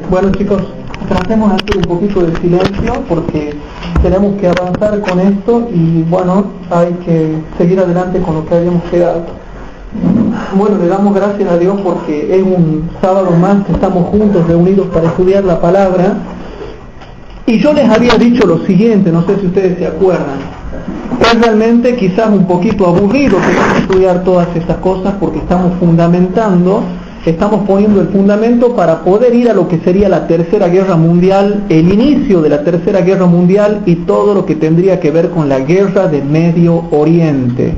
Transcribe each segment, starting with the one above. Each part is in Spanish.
Bueno, chicos, tratemos de hacer un poquito de silencio porque tenemos que avanzar con esto y bueno, hay que seguir adelante con lo que habíamos quedado. Bueno, le damos gracias a Dios porque es un sábado más que estamos juntos reunidos para estudiar la palabra. Y yo les había dicho lo siguiente, no sé si ustedes se acuerdan. Es realmente quizás un poquito aburrido estudiar todas estas cosas porque estamos poniendo el fundamento para poder ir a lo que sería la Tercera Guerra Mundial, el inicio de la Tercera Guerra Mundial y todo lo que tendría que ver con la Guerra de Medio Oriente.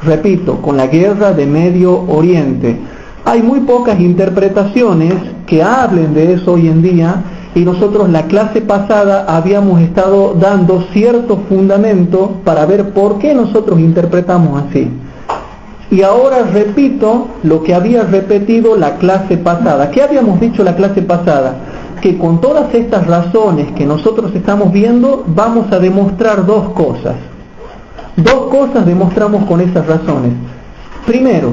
Repito, con la Guerra de Medio Oriente. Hay muy pocas interpretaciones que hablen de eso hoy en día y nosotros la clase pasada habíamos estado dando cierto fundamento para ver por qué nosotros interpretamos así. Y ahora repito lo que había repetido la clase pasada. ¿Qué habíamos dicho la clase pasada? Que con todas estas razones que nosotros estamos viendo, vamos a demostrar dos cosas. Dos cosas demostramos con esas razones. Primero,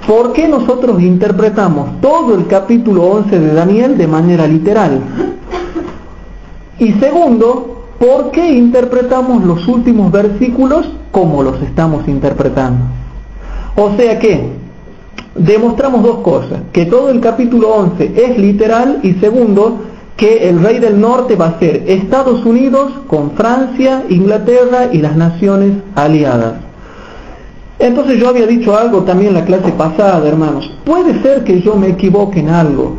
¿por qué nosotros interpretamos todo el capítulo 11 de Daniel de manera literal? Y segundo, ¿por qué interpretamos los últimos versículos como los estamos interpretando? O sea que demostramos dos cosas, que todo el capítulo 11 es literal y segundo, que el rey del norte va a ser Estados Unidos con Francia, Inglaterra y las naciones aliadas. Entonces yo había dicho algo también en la clase pasada, hermanos. Puede ser que yo me equivoque en algo.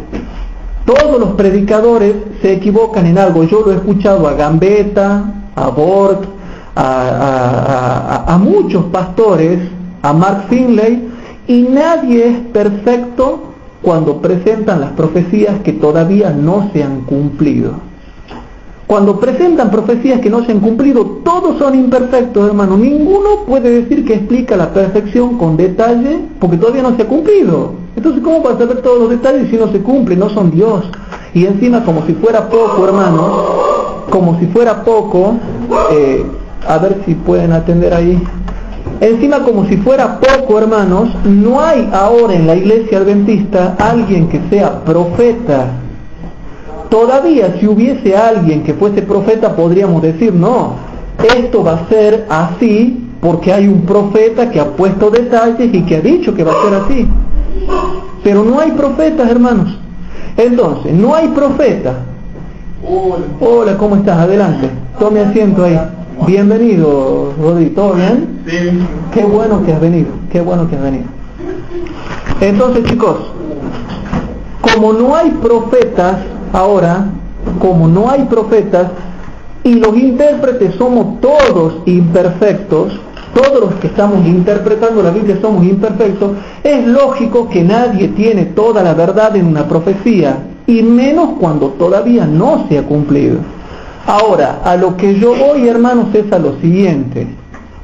Todos los predicadores se equivocan en algo. Yo lo he escuchado a Gambetta, a Bort, a muchos pastores, a Mark Finley, y nadie es perfecto cuando presentan las profecías que todavía no se han cumplido. Cuando presentan profecías que no se han cumplido, todos son imperfectos, hermano. Ninguno puede decir que explica la perfección con detalle porque todavía no se ha cumplido. Entonces, ¿cómo vas a saber todos los detalles si no se cumple? No son Dios. Y encima, como si fuera poco, hermano, como si fuera poco, a ver si pueden atender ahí. Encima, como si fuera poco, hermanos, no hay ahora en la iglesia adventista alguien que sea profeta. Todavía si hubiese alguien que fuese profeta podríamos decir, no, esto va a ser así porque hay un profeta que ha puesto detalles y que ha dicho que va a ser así. Pero no hay profetas, hermanos. Entonces, no hay profeta. Hola, ¿cómo estás? Adelante, tome asiento ahí. Bienvenido, Rodri, ¿todo bien? Sí. Qué bueno que has venido, qué bueno que has venido. Entonces, chicos, como no hay profetas ahora, como no hay profetas y los intérpretes somos todos imperfectos, todos los que estamos interpretando la Biblia somos imperfectos, es lógico que nadie tiene toda la verdad en una profecía, y menos cuando todavía no se ha cumplido. Ahora, a lo que yo voy, hermanos, es a lo siguiente.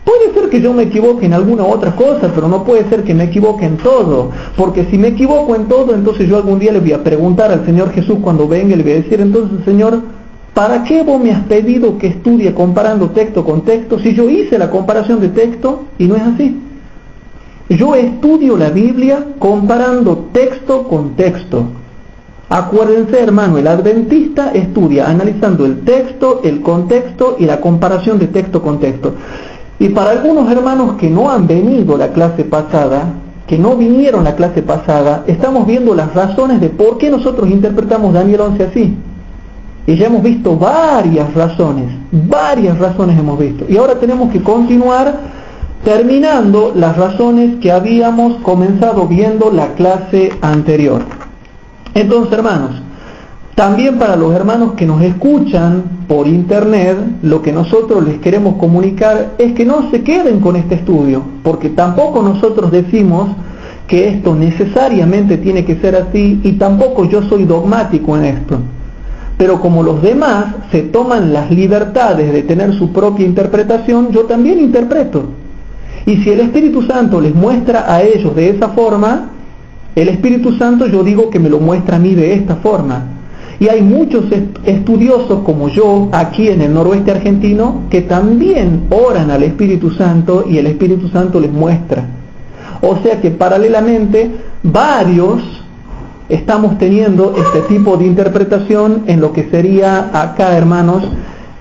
Puede ser que yo me equivoque en alguna otra cosa, pero no puede ser que me equivoque en todo. Porque si me equivoco en todo, entonces yo algún día le voy a preguntar al Señor Jesús cuando venga, le voy a decir, entonces, Señor, ¿para qué vos me has pedido que estudie comparando texto con texto? Si yo hice la comparación de texto y no es así. Yo estudio la Biblia comparando texto con texto. Acuérdense, hermano, el adventista estudia analizando el texto, el contexto y la comparación de texto con texto. Y para algunos hermanos que no han venido la clase pasada, que no vinieron la clase pasada, estamos viendo las razones de por qué nosotros interpretamos Daniel 11 así. Y ya hemos visto varias razones hemos visto. Y ahora tenemos que continuar terminando las razones que habíamos comenzado viendo la clase anterior. Entonces, hermanos, también para los hermanos que nos escuchan por internet, lo que nosotros les queremos comunicar es que no se queden con este estudio, porque tampoco nosotros decimos que esto necesariamente tiene que ser así y tampoco yo soy dogmático en esto. Pero como los demás se toman las libertades de tener su propia interpretación, yo también interpreto. Y si el Espíritu Santo les muestra a ellos de esa forma, el Espíritu Santo yo digo que me lo muestra a mí de esta forma. Y hay muchos estudiosos como yo aquí en el noroeste argentino que también oran al Espíritu Santo y el Espíritu Santo les muestra. O sea que paralelamente varios estamos teniendo este tipo de interpretación en lo que sería acá, hermanos,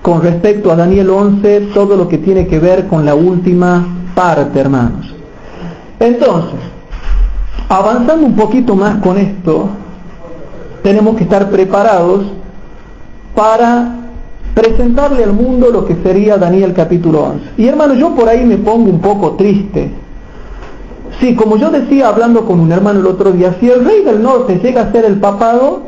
con respecto a Daniel 11, todo lo que tiene que ver con la última parte, hermanos. Entonces, avanzando un poquito más con esto, tenemos que estar preparados para presentarle al mundo lo que sería Daniel capítulo 11. Y hermano, yo por ahí me pongo un poco triste. Sí, como yo decía hablando con un hermano el otro día, si el rey del norte llega a ser el papado,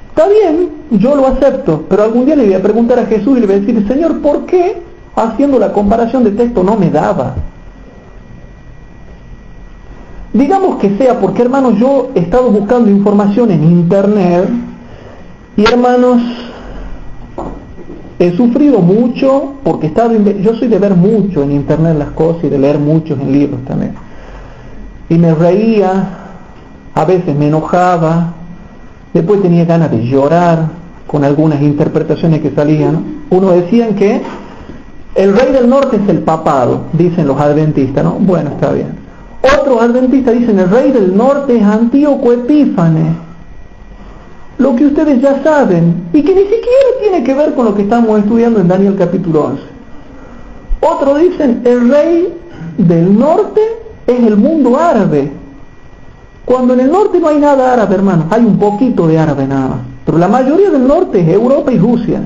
está bien, yo lo acepto, pero algún día le voy a preguntar a Jesús y le voy a decir, Señor, ¿por qué haciendo la comparación de texto no me daba? Digamos que sea porque, hermanos, yo he estado buscando información en internet y, hermanos, he sufrido mucho porque yo soy de ver mucho en internet las cosas y de leer muchos en libros también. Y me reía, a veces me enojaba, después tenía ganas de llorar con algunas interpretaciones que salían. Uno decían que el rey del norte es el papado, dicen los adventistas, ¿no? Bueno, está bien. Otros adventistas dicen el rey del norte es Antíoco Epífanes, lo que ustedes ya saben, y que ni siquiera tiene que ver con lo que estamos estudiando en Daniel capítulo 11. Otros dicen el rey del norte es el mundo árabe, cuando en el norte no hay nada árabe, hermanos, hay un poquito de árabe nada más, pero la mayoría del norte es Europa y Rusia.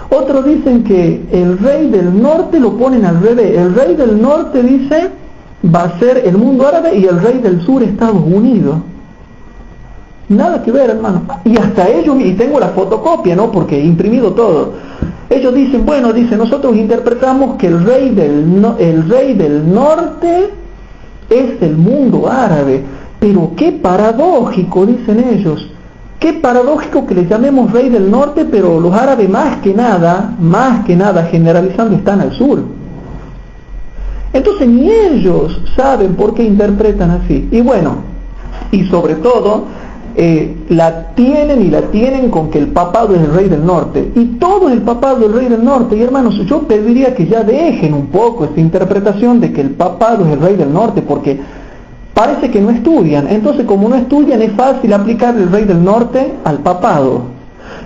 Otros dicen que el rey del norte lo ponen al revés, el rey del norte dice va a ser el mundo árabe y el rey del sur Estados Unidos. Nada que ver, hermano. Y hasta ellos, y tengo la fotocopia, ¿no? Porque he imprimido todo. Ellos dicen, bueno, nosotros interpretamos que el rey del norte es el mundo árabe. Pero qué paradójico, dicen ellos. Qué paradójico que le llamemos rey del norte, pero los árabes más que nada, generalizando, están al sur. Entonces ni ellos saben por qué interpretan así. Y bueno, y sobre todo, la tienen con que el papado es el rey del norte. Y todo es el papado del rey del norte. Y hermanos, yo pediría que ya dejen un poco esta interpretación de que el papado es el rey del norte, porque parece que no estudian. Entonces, como no estudian, es fácil aplicar el rey del norte al papado.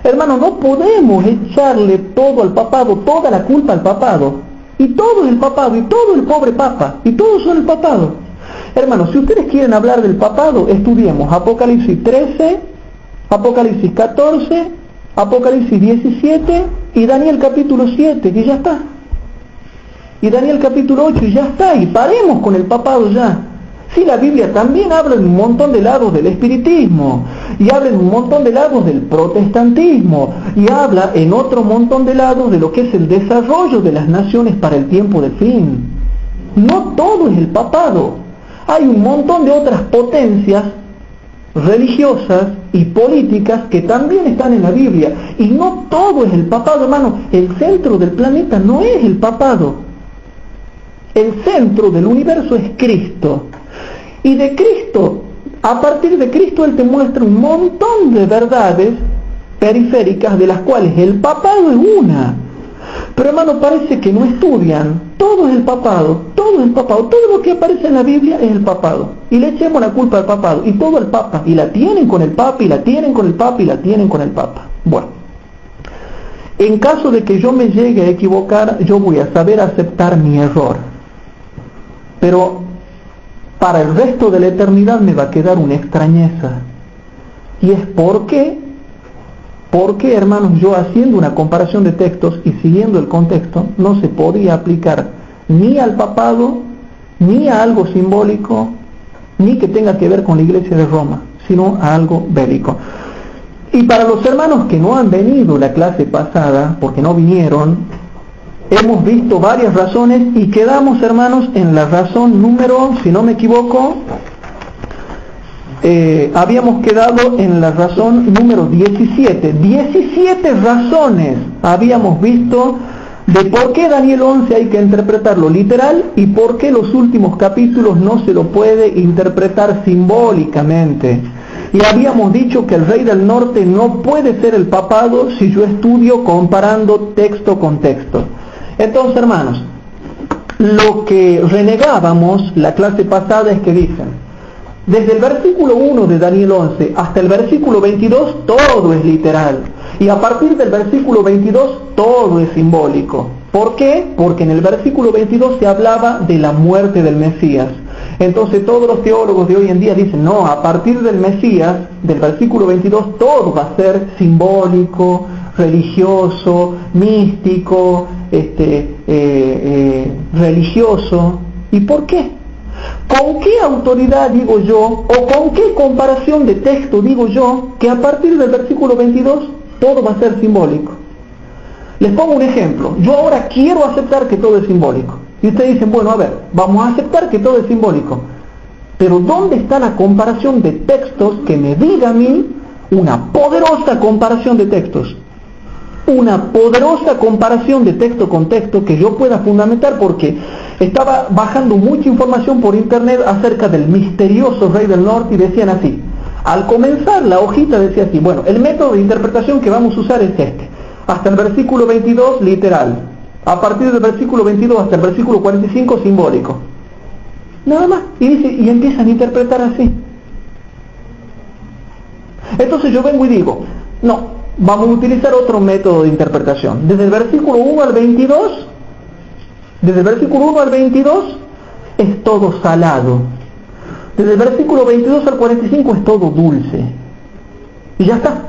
Hermano, no podemos echarle todo al papado, toda la culpa al papado. Y todo es el papado, y todo el pobre papa, y todos son el papado. Hermanos, si ustedes quieren hablar del papado, estudiemos Apocalipsis 13, Apocalipsis 14, Apocalipsis 17 y Daniel capítulo 7, que ya está. Y Daniel capítulo 8, y ya está, y paremos con el papado ya. Sí, la Biblia también habla en un montón de lados del espiritismo, y habla en un montón de lados del protestantismo, y habla en otro montón de lados de lo que es el desarrollo de las naciones para el tiempo del fin. No todo es el papado. Hay un montón de otras potencias religiosas y políticas que también están en la Biblia, y no todo es el papado, hermano. El centro del planeta no es el papado. El centro del universo es Cristo. Y de Cristo, a partir de Cristo, Él te muestra un montón de verdades periféricas, de las cuales el papado es una. Pero hermano, parece que no estudian. Todo es el papado, todo lo que aparece en la Biblia es el papado. Y le echemos la culpa al papado, y todo al papa, y la tienen con el papa, y la tienen con el papa, y la tienen con el papa. Bueno, en caso de que yo me llegue a equivocar, yo voy a saber aceptar mi error. Pero para el resto de la eternidad me va a quedar una extrañeza. Y es porque, hermanos, yo haciendo una comparación de textos y siguiendo el contexto, no se podía aplicar ni al papado, ni a algo simbólico, ni que tenga que ver con la iglesia de Roma, sino a algo bélico. Y para los hermanos que no han venido la clase pasada, porque no vinieron, hemos visto varias razones y quedamos, hermanos, en la razón número, si no me equivoco, habíamos quedado en la razón número 17. 17 razones habíamos visto de por qué Daniel 11 hay que interpretarlo literal y por qué los últimos capítulos no se lo puede interpretar simbólicamente. Y habíamos dicho que el rey del norte no puede ser el papado si yo estudio comparando texto con texto. Entonces, hermanos, lo que renegábamos la clase pasada es que dicen, Desde el versículo 1 de Daniel 11 hasta el versículo 22 todo es literal. Y a partir del versículo 22 todo es simbólico. ¿Por qué? Porque en el versículo 22 se hablaba de la muerte del Mesías. Entonces todos los teólogos de hoy en día dicen, no, a partir del Mesías, del versículo 22, todo va a ser simbólico, religioso, místico, religioso. ¿Y por qué? ¿Con qué autoridad digo yo, o con qué comparación de texto digo yo, que a partir del versículo 22 todo va a ser simbólico? Les pongo un ejemplo. Yo ahora quiero aceptar que todo es simbólico. Y ustedes dicen, bueno, a ver, vamos a aceptar que todo es simbólico. Pero ¿dónde está la comparación de textos que me diga a mí una poderosa comparación de textos? Una poderosa comparación de texto con texto que yo pueda fundamentar, porque estaba bajando mucha información por internet acerca del misterioso rey del norte y decían así. Al comenzar la hojita decía así, bueno, el método de interpretación que vamos a usar es este. Hasta el versículo 22 literal. A partir del versículo 22 hasta el versículo 45 simbólico. Nada más. Y dice, y empiezan a interpretar así. Entonces yo vengo y digo, no, vamos a utilizar otro método de interpretación. Desde el versículo 1 al 22, desde el versículo 1 al 22 es todo salado. Desde el versículo 22 al 45 es todo dulce. Y ya está.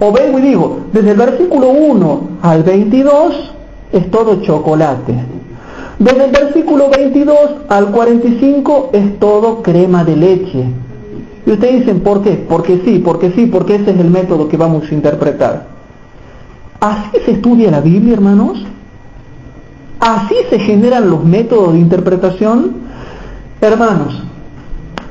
O vengo y digo, desde el versículo 1 al 22 es todo chocolate. Desde el versículo 22 al 45 es todo crema de leche. Y ustedes dicen, ¿por qué? Porque ese es el método que vamos a interpretar. ¿Así se estudia la Biblia, hermanos? ¿Así se generan los métodos de interpretación? Hermanos,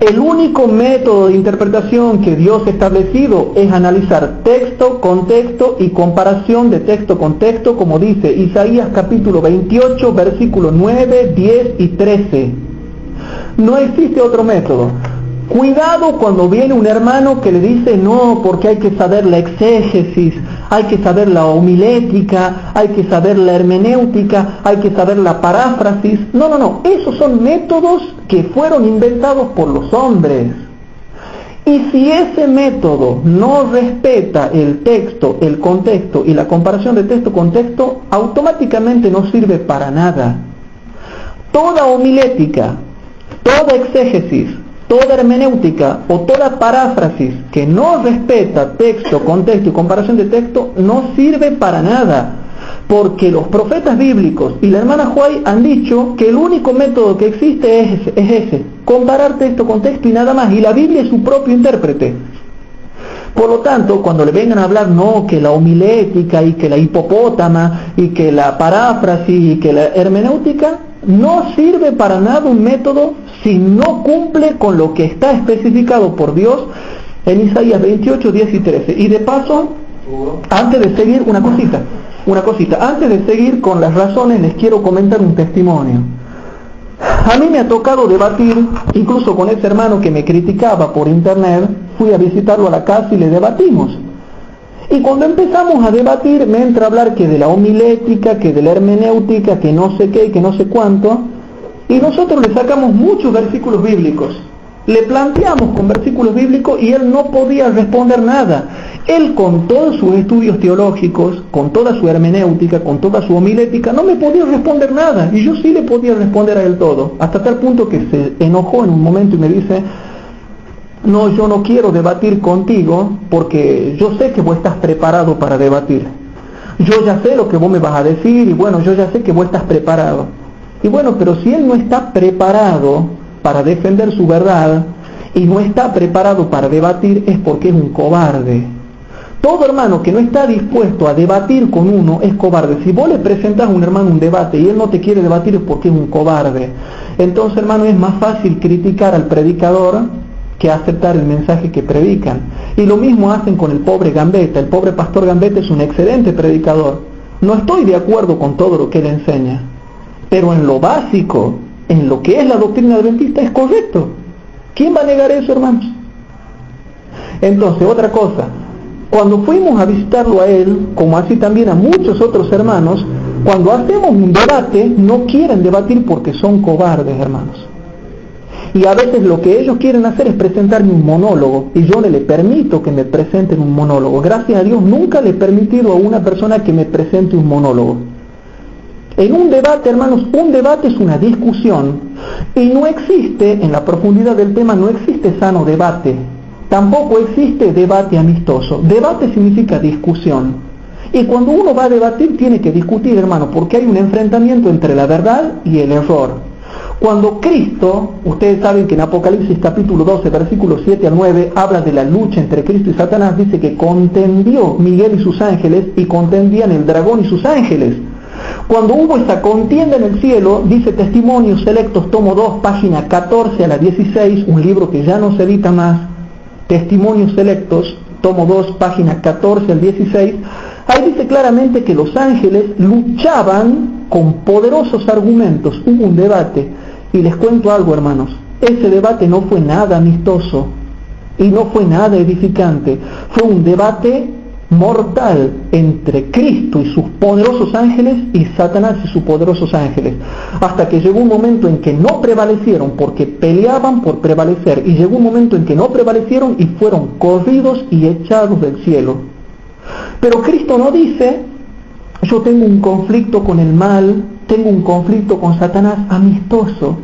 el único método de interpretación que Dios ha establecido es analizar texto, contexto y comparación de texto con texto, como dice Isaías capítulo 28, versículos 9, 10 y 13. No existe otro método. Cuidado cuando viene un hermano que le dice, no, porque hay que saber la exégesis, hay que saber la homilética, hay que saber la hermenéutica, hay que saber la paráfrasis. No, esos son métodos que fueron inventados por los hombres. Y si ese método no respeta el texto, el contexto y la comparación de texto con texto, automáticamente no sirve para nada. Toda homilética, toda exégesis, toda hermenéutica o toda paráfrasis que no respeta texto, contexto y comparación de texto no sirve para nada, porque los profetas bíblicos y la hermana Huay han dicho que el único método que existe es ese, comparar texto con texto y nada más, y la Biblia es su propio intérprete. Por lo tanto, cuando le vengan a hablar, no, que la homilética y que la hipopótama y que la paráfrasis y que la hermenéutica, no sirve para nada un método si no cumple con lo que está especificado por Dios en Isaías 28, 10 y 13. Y de paso, antes de seguir, una cosita, antes de seguir con las razones, les quiero comentar un testimonio. A mí me ha tocado debatir, incluso con ese hermano que me criticaba por internet, fui a visitarlo a la casa y le debatimos. Y cuando empezamos a debatir, me entra a hablar que de la homilética, que de la hermenéutica, que no sé qué, que no sé cuánto, y nosotros le sacamos muchos versículos bíblicos. Le planteamos con versículos bíblicos y él no podía responder nada. Él, con todos sus estudios teológicos, con toda su hermenéutica, con toda su homilética, no me podía responder nada. Y yo sí le podía responder a él todo. Hasta tal punto que se enojó en un momento y me dice, no, yo no quiero debatir contigo porque yo sé que vos estás preparado para debatir. Yo ya sé lo que vos me vas a decir y bueno, yo ya sé que vos estás preparado. Y bueno, pero si él no está preparado para defender su verdad y no está preparado para debatir, es porque es un cobarde. Todo hermano que no está dispuesto a debatir con uno es cobarde. Si vos le presentás a un hermano un debate y él no te quiere debatir es porque es un cobarde. Entonces, hermano, es más fácil criticar al predicador que aceptar el mensaje que predican. Y lo mismo hacen con el pobre Gambetta. El pobre pastor Gambetta es un excelente predicador. No estoy de acuerdo con todo lo que él enseña, pero en lo básico, en lo que es la doctrina adventista, es correcto. ¿Quién va a negar eso, hermanos? Entonces, otra cosa, cuando fuimos a visitarlo a él, como así también a muchos otros hermanos, cuando hacemos un debate, no quieren debatir porque son cobardes, hermanos. Y a veces lo que ellos quieren hacer es presentarme un monólogo, y yo no le permito que me presenten un monólogo. Gracias a Dios nunca le he permitido a una persona que me presente un monólogo. En un debate, hermanos, un debate es una discusión, y no existe, en la profundidad del tema, no existe sano debate. Tampoco existe debate amistoso. Debate significa discusión. Y cuando uno va a debatir tiene que discutir, hermano, porque hay un enfrentamiento entre la verdad y el error. Cuando Cristo, ustedes saben que en Apocalipsis capítulo 12, versículos 7 al 9, habla de la lucha entre Cristo y Satanás, dice que contendió Miguel y sus ángeles y contendían el dragón y sus ángeles. Cuando hubo esa contienda en el cielo, dice Testimonios Selectos, tomo 2, página 14 a la 16, un libro que ya no se edita más, Testimonios Selectos, tomo 2, página 14 al 16, ahí dice claramente que los ángeles luchaban con poderosos argumentos, hubo un debate, y les cuento algo, hermanos, ese debate no fue nada amistoso, y no fue nada edificante, fue un debate mortal entre Cristo y sus poderosos ángeles y Satanás y sus poderosos ángeles, hasta que llegó un momento en que no prevalecieron porque peleaban por prevalecer, y llegó un momento en que no prevalecieron y fueron corridos y echados del cielo. Pero Cristo no dice, yo tengo un conflicto con el mal, tengo un conflicto con Satanás amistoso,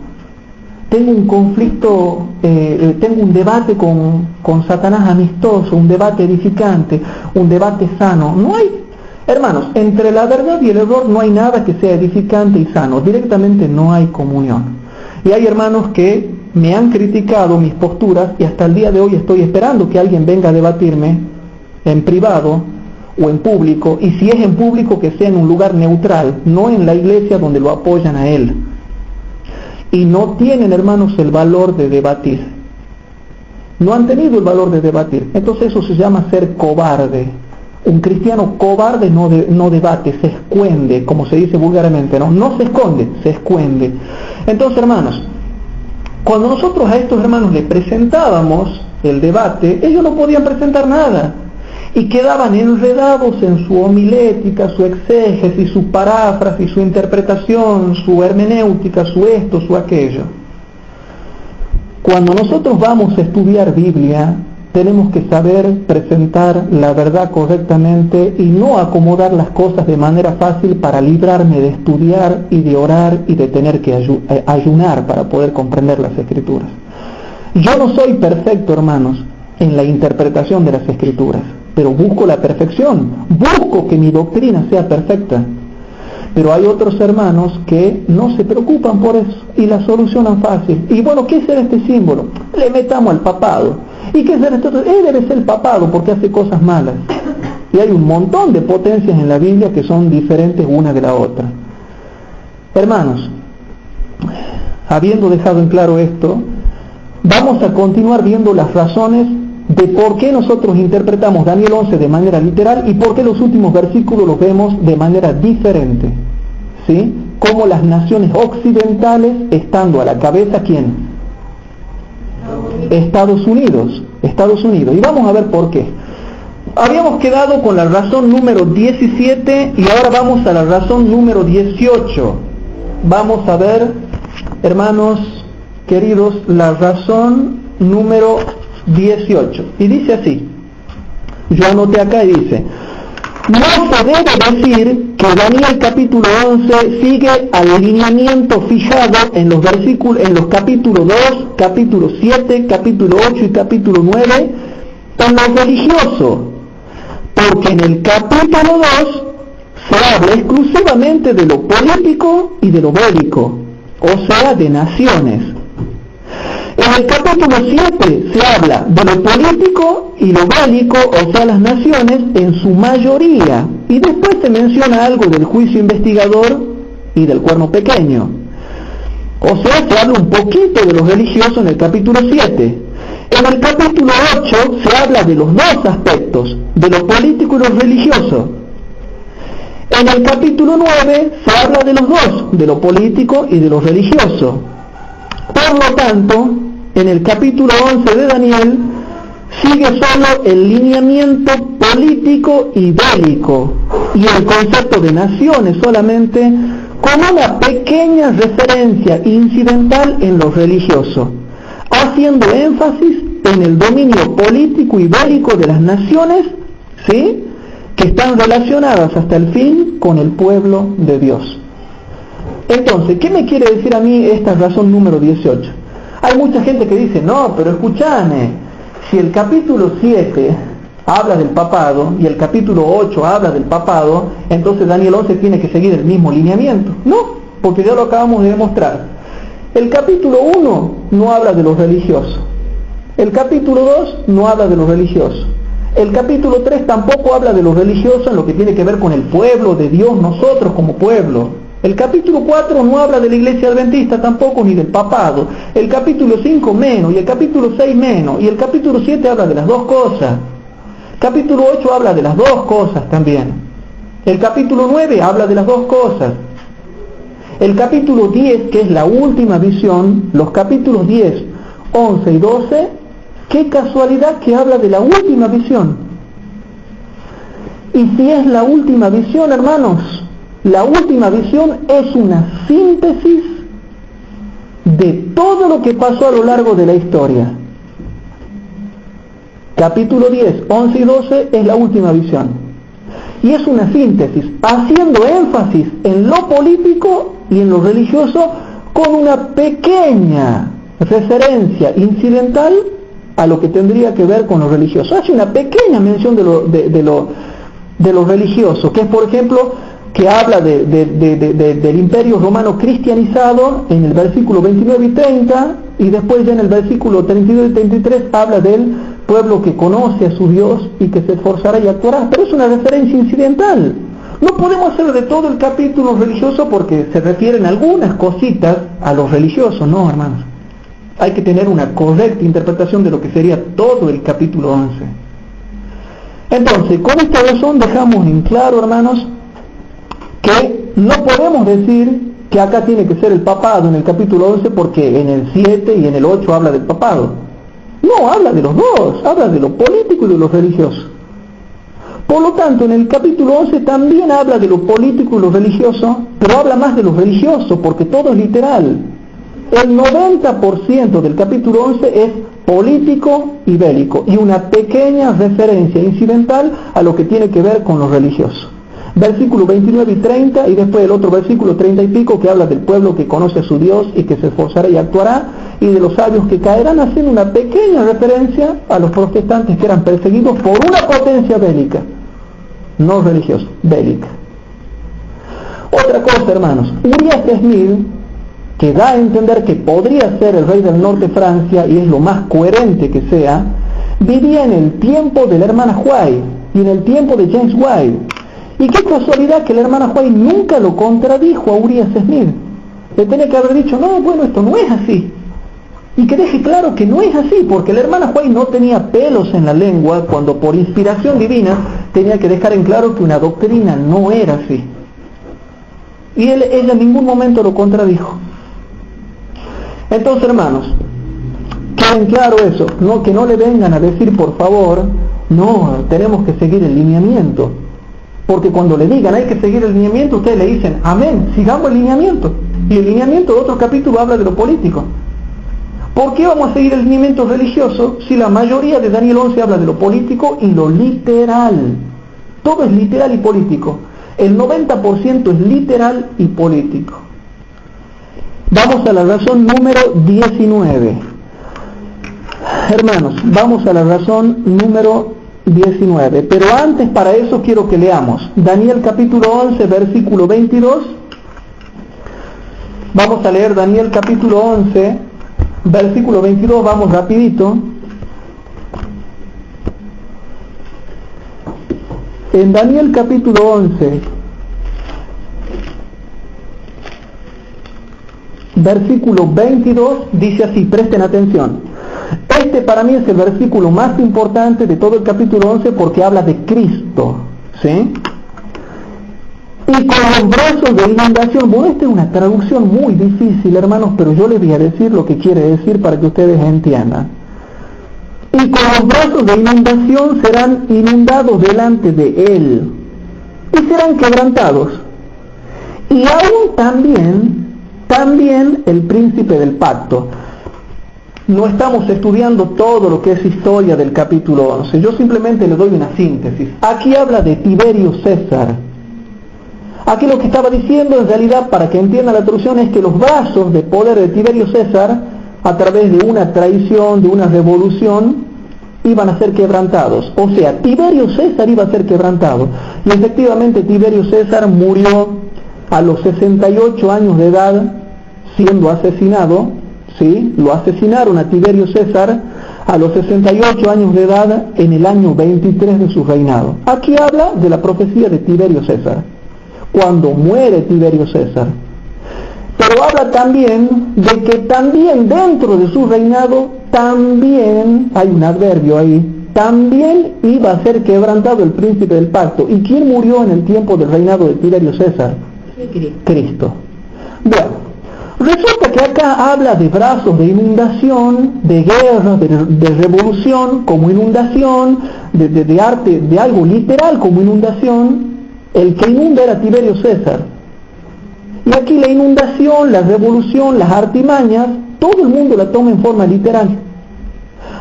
tengo un conflicto, tengo un debate con Satanás amistoso, un debate edificante, un debate sano. No hay, hermanos, entre la verdad y el error no hay nada que sea edificante y sano, directamente no hay comunión. Y hay hermanos que me han criticado mis posturas y hasta el día de hoy estoy esperando que alguien venga a debatirme en privado o en público, y si es en público que sea en un lugar neutral, no en la iglesia donde lo apoyan a él. Y no tienen, hermanos, el valor de debatir. No han tenido el valor de debatir. Entonces eso se llama ser cobarde. Un cristiano cobarde no debate, se esconde, como se dice vulgarmente, no se esconde, se esconde. Entonces, hermanos, cuando nosotros a estos hermanos les presentábamos el debate, ellos no podían presentar nada. Y quedaban enredados en su homilética, su exégesis, su paráfrasis, su interpretación, su hermenéutica, su esto, su aquello. Cuando nosotros vamos a estudiar Biblia, tenemos que saber presentar la verdad correctamente y no acomodar las cosas de manera fácil para librarme de estudiar y de orar y de tener que ayunar para poder comprender las Escrituras. Yo no soy perfecto, hermanos, en la interpretación de las Escrituras, pero busco la perfección, busco que mi doctrina sea perfecta. Pero hay otros hermanos que no se preocupan por eso y la solucionan fácil. Y bueno, ¿qué será este símbolo? Le metamos al papado. ¿Y qué será esto? Debe ser el papado porque hace cosas malas. Y hay un montón de potencias en la Biblia que son diferentes una de la otra. Hermanos, habiendo dejado en claro esto, vamos a continuar viendo las razones de por qué nosotros interpretamos Daniel 11 de manera literal y por qué los últimos versículos los vemos de manera diferente. ¿Sí? Como las naciones occidentales, estando a la cabeza, ¿quién? Estados Unidos. Y vamos a ver por qué. Habíamos quedado con la razón número 17 y ahora vamos a la razón número 18. Vamos a ver, hermanos queridos, la razón número 18. Y dice así, yo anoté acá y dice, no se debe decir que Daniel capítulo 11 sigue al lineamiento fijado en los versículos, en los capítulos 2, capítulo 7, capítulo 8 y capítulo 9, en lo religioso, porque en el capítulo 2 se habla exclusivamente de lo político y de lo bélico, o sea, de naciones. En el capítulo 7 se habla de lo político y lo bélico, o sea, las naciones, en su mayoría. Y después se menciona algo del juicio investigador y del cuerno pequeño. O sea, se habla un poquito de lo religioso en el capítulo 7. En el capítulo 8 se habla de los dos aspectos, de lo político y lo religioso. En el capítulo 9 se habla de los dos, de lo político y de lo religioso. Por lo tanto, en el capítulo 11 de Daniel sigue solo el lineamiento político y bélico y el concepto de naciones solamente con una pequeña referencia incidental en lo religioso. haciendo énfasis en el dominio político y bélico de las naciones, ¿sí?, que están relacionadas hasta el fin con el pueblo de Dios. Entonces, ¿qué me quiere decir a mí esta razón número 18? Hay mucha gente que dice, no, pero escúchame, si el capítulo 7 habla del papado y el capítulo 8 habla del papado, entonces Daniel 11 tiene que seguir el mismo lineamiento. No, porque ya lo acabamos de demostrar. El capítulo 1 no habla de los religiosos. El capítulo 2 no habla de los religiosos. El capítulo 3 tampoco habla de los religiosos en lo que tiene que ver con el pueblo de Dios, nosotros como pueblo. El capítulo 4 no habla de la iglesia adventista tampoco, ni del papado. El capítulo 5 menos, y el capítulo 6 menos, y el capítulo 7 habla de las dos cosas. Capítulo 8 habla de las dos cosas también. El capítulo 9 habla de las dos cosas. El capítulo 10, que es la última visión, los capítulos 10, 11 y 12, qué casualidad que habla de la última visión. Y si es la última visión, hermanos, la última visión es una síntesis de todo lo que pasó a lo largo de la historia. Capítulo 10, 11 y 12 es la última visión. Y es una síntesis, haciendo énfasis en lo político y en lo religioso, con una pequeña referencia incidental a lo que tendría que ver con lo religioso. Hace una pequeña mención de lo religioso, que es, por ejemplo, que habla del imperio romano cristianizado en el versículo 29 y 30, y después ya en el versículo 32 y 33 habla del pueblo que conoce a su Dios y que se esforzará y actuará, pero es una referencia incidental. No podemos hacer de todo el capítulo religioso porque se refieren algunas cositas a los religiosos, no, hermanos. Hay que tener una correcta interpretación de lo que sería todo el capítulo 11. Entonces, con esta razón dejamos en claro, hermanos, que no podemos decir que acá tiene que ser el papado en el capítulo 11 porque en el 7 y en el 8 habla del papado. No, habla de los dos, habla de lo político y de lo religioso. Por lo tanto, en el capítulo 11 también habla de lo político y lo religioso, pero habla más de lo religioso porque todo es literal. El 90% del capítulo 11 es político y bélico y una pequeña referencia incidental a lo que tiene que ver con lo religioso. Versículo 29 y 30 y después el otro versículo 30 y pico que habla del pueblo que conoce a su Dios y que se esforzará y actuará, y de los sabios que caerán, haciendo una pequeña referencia a los protestantes que eran perseguidos por una potencia bélica, no religiosa, bélica. Otra cosa, hermanos, Urias Smith, que da a entender que podría ser el rey del norte de Francia, y es lo más coherente que sea, vivía en el tiempo de la hermana White y en el tiempo de James White. Y qué casualidad que la hermana White nunca lo contradijo a Urias Smith. Le tenía que haber dicho, no, bueno, esto no es así. Y que deje claro que no es así, porque la hermana White no tenía pelos en la lengua cuando por inspiración divina tenía que dejar en claro que una doctrina no era así. Y ella en ningún momento lo contradijo. Entonces, hermanos, queden claro eso, no, que no le vengan a decir, por favor, no, tenemos que seguir el lineamiento. Porque cuando le digan hay que seguir el lineamiento, ustedes le dicen, amén, sigamos el lineamiento. Y el lineamiento de otro capítulo habla de lo político. ¿Por qué vamos a seguir el lineamiento religioso si la mayoría de Daniel 11 habla de lo político y lo literal? Todo es literal y político. El 90% es literal y político. Vamos a la razón número 19. Hermanos, vamos a la razón número 19. Pero antes, para eso quiero que leamos Daniel capítulo 11, versículo 22. Vamos a leer Daniel capítulo 11, versículo 22, vamos rapidito. En Daniel capítulo 11, versículo 22, dice así, presten atención. Este para mí es el versículo más importante de todo el capítulo 11 porque habla de Cristo, ¿sí? Y con los brazos de inundación, bueno, esta es una traducción muy difícil, hermanos, pero yo les voy a decir lo que quiere decir para que ustedes entiendan. Y con los brazos de inundación serán inundados delante de Él, y serán quebrantados. Y aún también el príncipe del pacto. no estamos estudiando todo lo que es historia del capítulo 11. Yo simplemente le doy una síntesis. Aquí habla de Tiberio César. Aquí lo que estaba diciendo en realidad, para que entienda la traducción, es que los brazos de poder de Tiberio César, a través de una traición, de una revolución, iban a ser quebrantados. O sea, Tiberio César iba a ser quebrantado. Y efectivamente Tiberio César murió a los 68 años de edad, siendo asesinado. ¿Sí? Lo asesinaron a Tiberio César a los 68 años de edad en el año 23 de su reinado. Aquí habla de la profecía de Tiberio César, cuando muere Tiberio César. Pero habla también de que también dentro de su reinado, también, hay un adverbio ahí, también iba a ser quebrantado el príncipe del pacto. ¿Y quién murió en el tiempo del reinado de Tiberio César? Cristo. Bueno, resulta que acá habla de brazos de inundación, de guerra, de revolución como inundación, de arte, de algo literal como inundación. El que inunda era Tiberio César. Y aquí la inundación, la revolución, las artimañas, todo el mundo la toma en forma literal.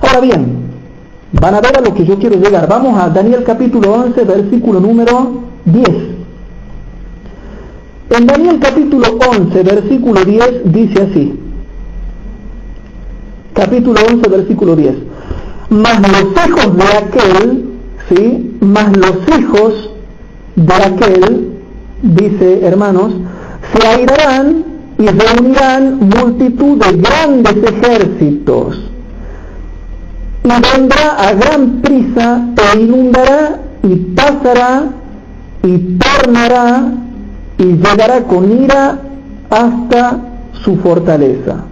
Ahora bien, van a ver a lo que yo quiero llegar. Vamos a Daniel capítulo 11, versículo número 10. En Daniel capítulo 11, versículo 10, dice así. Capítulo 11, versículo 10. Mas los hijos de aquel, ¿sí? Mas los hijos de aquel, dice, hermanos, se airarán y reunirán multitud de grandes ejércitos. Y vendrá a gran prisa e inundará y pasará y tornará y llegará con ira hasta su fortaleza.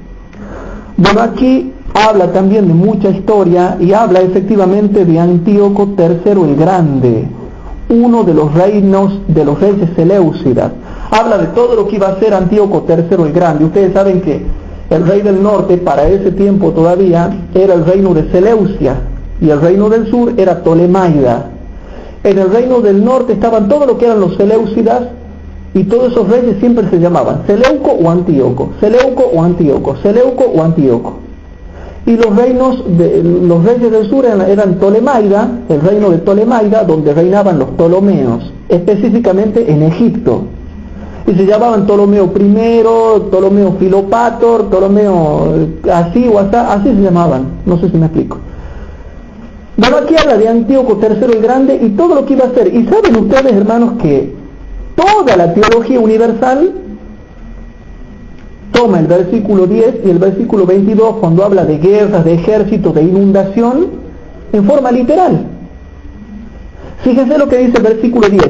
Bueno, aquí habla también de mucha historia y habla efectivamente de Antíoco III el Grande, uno de los reinos de los reyes seleucidas. Habla de todo lo que iba a hacer Antíoco III el Grande. Ustedes saben que el rey del norte para ese tiempo todavía era el reino de Seleucia y el reino del sur era Ptolemaida. En el reino del norte estaban todo lo que eran los seleucidas, y todos esos reyes siempre se llamaban Seleuco o Antíoco, Seleuco o Antíoco, Seleuco o Antíoco. Y los reyes del sur eran Ptolemaida, el reino de Ptolemaida, donde reinaban los Ptolomeos, específicamente en Egipto. Y se llamaban Ptolomeo I, Ptolomeo Filopator, Ptolomeo así o así se llamaban, no sé si me explico. Bueno, aquí habla de Antíoco III el Grande y todo lo que iba a hacer. Y saben ustedes, hermanos, que toda la teología universal toma el versículo 10 y el versículo 22 cuando habla de guerras, de ejércitos, de inundación, en forma literal. Fíjense lo que dice el versículo 10.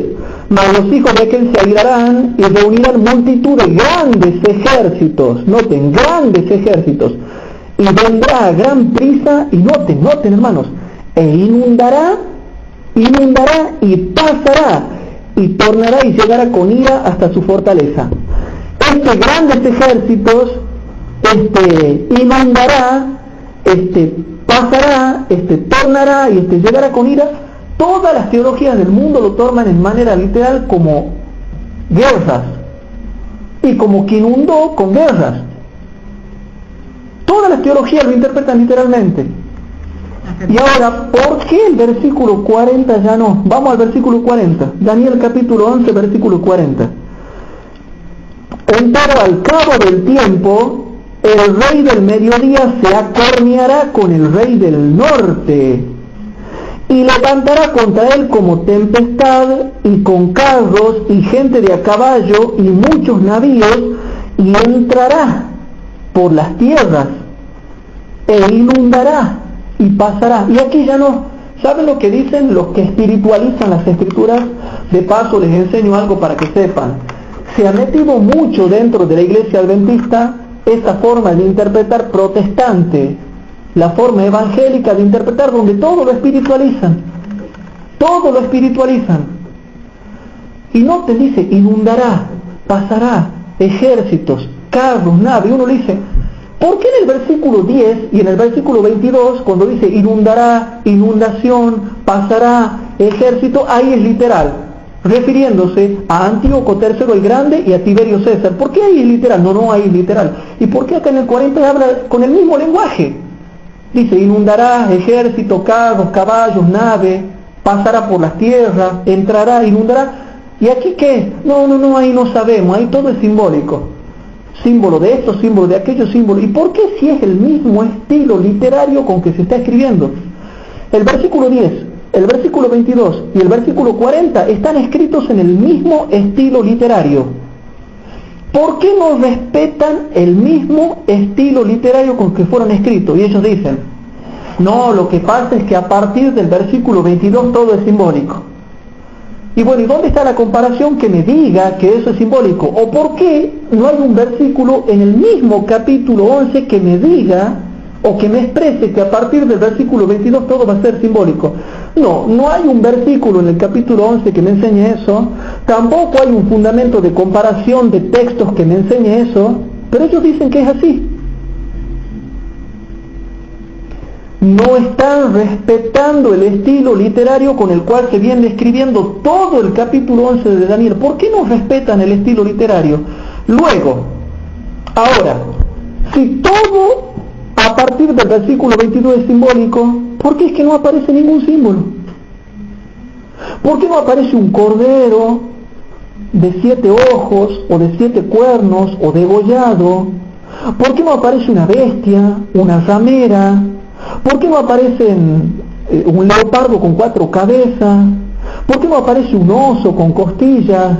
Mas los hijos de aquel se airarán y reunirán multitud de grandes ejércitos. Noten, grandes ejércitos. Y vendrá a gran prisa, y noten hermanos, e inundará y pasará, y tornará y llegará con ira hasta su fortaleza. Grandes ejércitos, inundará, pasará, tornará y llegará con ira. Todas las teologías del mundo lo toman en manera literal como guerras y como que inundó con guerras. Todas las teologías lo interpretan literalmente. Y ahora, ¿por qué el versículo 40 ya no? Vamos al versículo 40. Daniel capítulo 11, versículo 40. Pero al cabo del tiempo, el rey del mediodía se acorneará con el rey del norte y levantará contra él como tempestad y con carros y gente de a caballo y muchos navíos, y entrará por las tierras e inundará y pasará. Y aquí ya no. ¿Saben lo que dicen los que espiritualizan las escrituras? De paso les enseño algo para que sepan. Se ha metido mucho dentro de la iglesia adventista esta forma de interpretar protestante, la forma evangélica de interpretar, donde todo lo espiritualizan. Todo lo espiritualizan. Y no te dice inundará, pasará, ejércitos, carros, naves. Y uno le dice, ¿por qué en el versículo 10 y en el versículo 22, cuando dice inundará, inundación, pasará, ejército, ahí es literal, refiriéndose a Antíoco III el Grande y a Tiberio César? ¿Por qué ahí es literal? No, ahí es literal. ¿Y por qué acá en el 40 habla con el mismo lenguaje? Dice, inundará ejército, carros, caballos, nave, pasará por las tierras, entrará, inundará. ¿Y aquí qué? No, ahí no sabemos, ahí todo es simbólico. Símbolo de esto, símbolo de aquello, símbolo. ¿Y por qué si es el mismo estilo literario con que se está escribiendo? El versículo 10, el versículo 22 y el versículo 40 están escritos en el mismo estilo literario. ¿Por qué no respetan el mismo estilo literario con que fueron escritos? Y ellos dicen, no, lo que pasa es que a partir del versículo 22 todo es simbólico. Y bueno, ¿y dónde está la comparación que me diga que eso es simbólico? ¿O por qué no hay un versículo en el mismo capítulo 11 que me diga o que me exprese que a partir del versículo 22 todo va a ser simbólico? No hay un versículo en el capítulo 11 que me enseñe eso, tampoco hay un fundamento de comparación de textos que me enseñe eso, pero ellos dicen que es así. No están respetando el estilo literario con el cual se viene escribiendo todo el capítulo 11 de Daniel. ¿Por qué no respetan el estilo literario? Luego, ahora, si todo a partir del versículo 22 es simbólico, ¿por qué es que no aparece ningún símbolo? ¿Por qué no aparece un cordero de 7 ojos, o de 7 cuernos, o degollado? ¿Por qué no aparece una bestia, una ramera? ¿Por qué no aparece un leopardo con 4 cabezas? ¿Por qué no aparece un oso con costillas?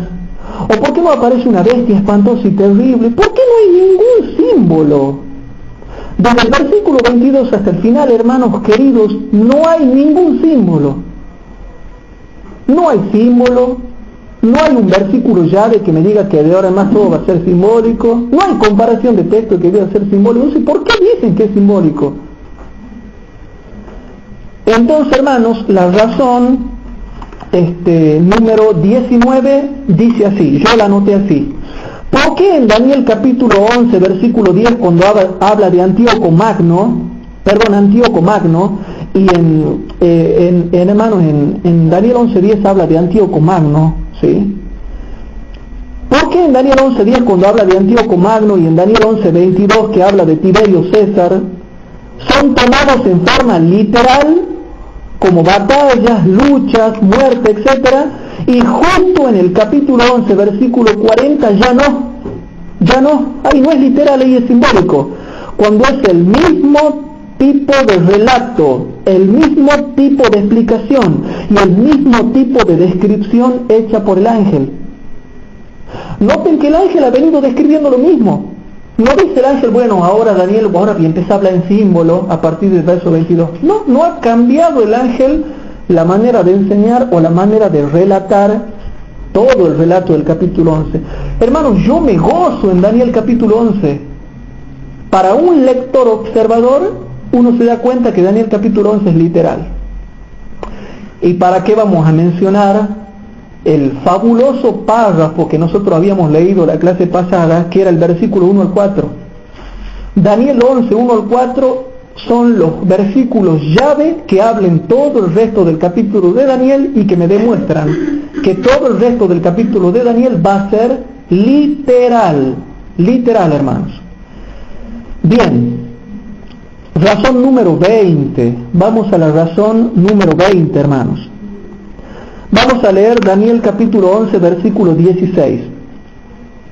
¿O por qué no aparece una bestia espantosa y terrible? ¿Por qué no hay ningún símbolo? Desde el versículo 22 hasta el final, hermanos queridos, no hay ningún símbolo. No hay símbolo, no hay un versículo llave que me diga que de ahora en más todo va a ser simbólico, no hay comparación de texto que deba ser simbólico. Entonces, ¿por qué dicen que es simbólico? Entonces, hermanos, la razón número 19 dice así, yo la anoté así. ¿Por qué en Daniel capítulo 11, versículo 10, cuando habla de Antíoco Magno, y en Daniel 11:10 habla de Antíoco Magno, ¿sí? ¿Por qué en Daniel 11:10 cuando habla de Antíoco Magno y en Daniel 11:22 que habla de Tiberio César son tomados en forma literal como batallas, luchas, muerte, etcétera, y justo en el capítulo 11, versículo 40 ya no, ahí no es literal, ahí es simbólico, cuando es el mismo tipo de relato, el mismo tipo de explicación y el mismo tipo de descripción hecha por el ángel. Noten que el ángel ha venido describiendo lo mismo. No dice el ángel, bueno, ahora Daniel, ahora bien, empieza a hablar en símbolo a partir del verso 22. No ha cambiado el ángel la manera de enseñar o la manera de relatar todo el relato del capítulo 11. Hermanos, yo me gozo en Daniel capítulo 11. Para un lector observador, uno se da cuenta que Daniel capítulo 11 es literal. ¿Y para qué vamos a mencionar el fabuloso párrafo que nosotros habíamos leído la clase pasada, que era el versículo 1 al 4? Daniel 11, 1 al 4 son los versículos llave que hablen todo el resto del capítulo de Daniel y que me demuestran que todo el resto del capítulo de Daniel va a ser literal, hermanos. Bien, razón número 20, vamos a la razón número 20, hermanos. Vamos a leer Daniel capítulo 11, versículo 16.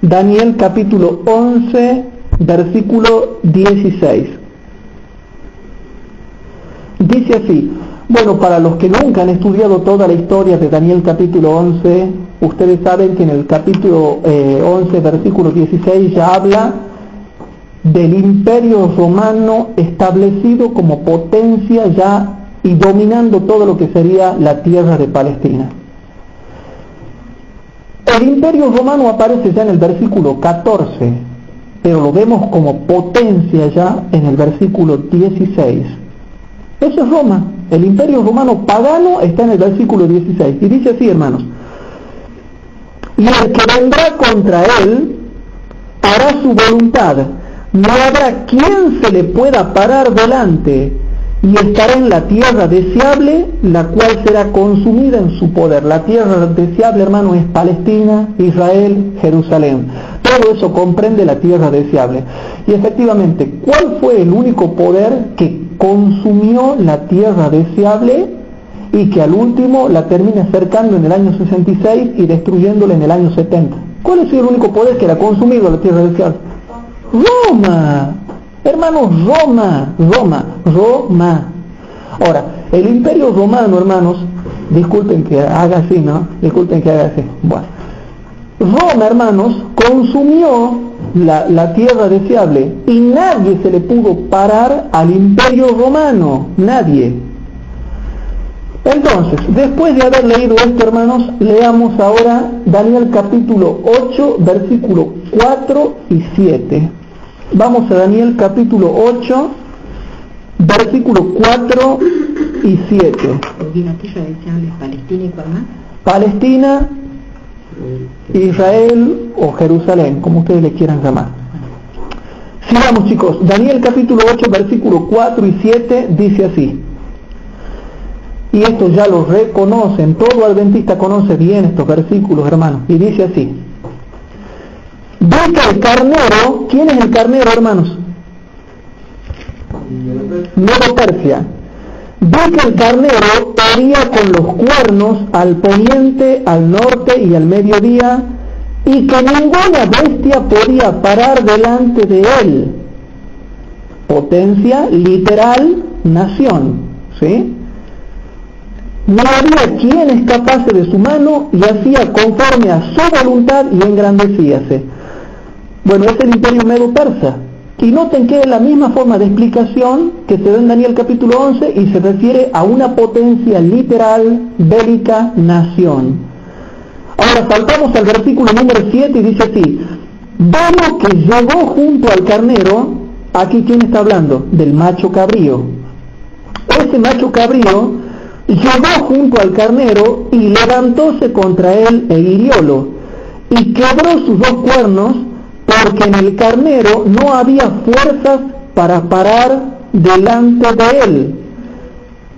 Daniel capítulo 11, versículo 16. Dice así, bueno, para los que nunca han estudiado toda la historia de Daniel capítulo 11, ustedes saben que en el capítulo 11, versículo 16 ya habla del imperio romano establecido como potencia ya y dominando todo lo que sería la tierra de Palestina. El imperio romano aparece ya en el versículo 14, pero lo vemos como potencia ya en el versículo 16. Eso es Roma. El imperio romano pagano está en el versículo 16. Y dice así, hermanos: y el que vendrá contra él hará su voluntad. No habrá quien se le pueda parar delante, y estará en la tierra deseable, la cual será consumida en su poder. La tierra deseable, hermano, es Palestina, Israel, Jerusalén. todo eso comprende la tierra deseable. Y efectivamente, ¿cuál fue el único poder que consumió la tierra deseable y que al último la termina cercando en el año 66 y destruyéndola en el año 70? ¿Cuál es el único poder que la ha consumido la tierra deseable? Roma, hermanos, Roma. Ahora, el imperio romano, hermanos, disculpen que haga así, ¿no? Bueno, Roma, hermanos, consumió la tierra deseable y nadie se le pudo parar al imperio romano, nadie. Entonces, después de haber leído esto, hermanos, leamos ahora Daniel capítulo 8, versículos 4 y 7. Vamos a Daniel capítulo 8, versículos 4 y 7. Palestina y cuál más? Palestina, Israel o Jerusalén, como ustedes le quieran llamar. Sigamos, chicos. Daniel capítulo 8, versículos 4 y 7 dice así. Y esto ya lo reconocen, todo adventista conoce bien estos versículos, hermanos. Y dice así. Ve que el carnero, ¿quién es el carnero, hermanos? Medo-Persia. Ve que el carnero hería con los cuernos al poniente, al norte y al mediodía, y que ninguna bestia podía parar delante de él. Potencia, literal, nación, ¿sí? No había quien escapase de su mano y hacía conforme a su voluntad y engrandecíase. Bueno, es el imperio medo-persa. Y noten que es la misma forma de explicación que se da en Daniel capítulo 11 y se refiere a una potencia literal, bélica, nación. Ahora saltamos al versículo número 7 y dice así. Vemos que llegó junto al carnero, aquí ¿quién está hablando? Del macho cabrío. Ese macho cabrío llegó junto al carnero y levantóse contra él e hiriólo, y quebró sus dos cuernos, porque en el carnero no había fuerzas para parar delante de él.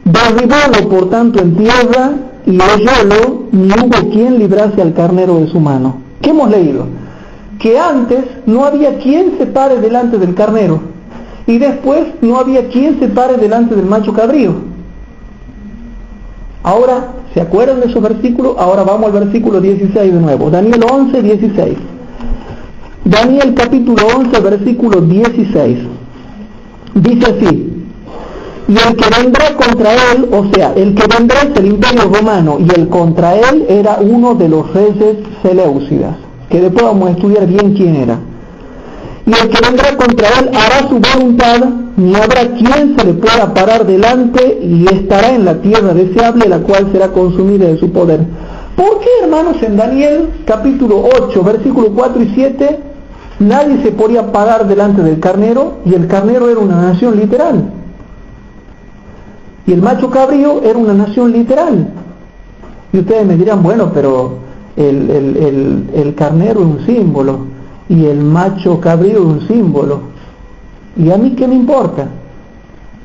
Derribólo por tanto en tierra y hollólo, ni hubo quien librase al carnero de su mano. ¿Qué hemos leído? Que antes no había quien se pare delante del carnero y después no había quien se pare delante del macho cabrío. Ahora, ¿se acuerdan de esos versículos? Ahora vamos al versículo 16 de nuevo. Daniel 11, 16. Daniel capítulo 11, versículo 16. Dice así. Y el que vendrá contra él, o sea, el que vendrá es el imperio romano, y el contra él era uno de los reyes seleucidas, que después vamos a estudiar bien quién era. Y el que vendrá contra él hará su voluntad, ni habrá quien se le pueda parar delante, y estará en la tierra deseable, la cual será consumida de su poder. ¿Por qué, hermanos, en Daniel capítulo 8, versículos 4 y 7, nadie se podía parar delante del carnero, y el carnero era una nación literal? Y el macho cabrío era una nación literal. Y ustedes me dirán, bueno, pero el carnero es un símbolo, y el macho cabrío es un símbolo. ¿Y a mí qué me importa?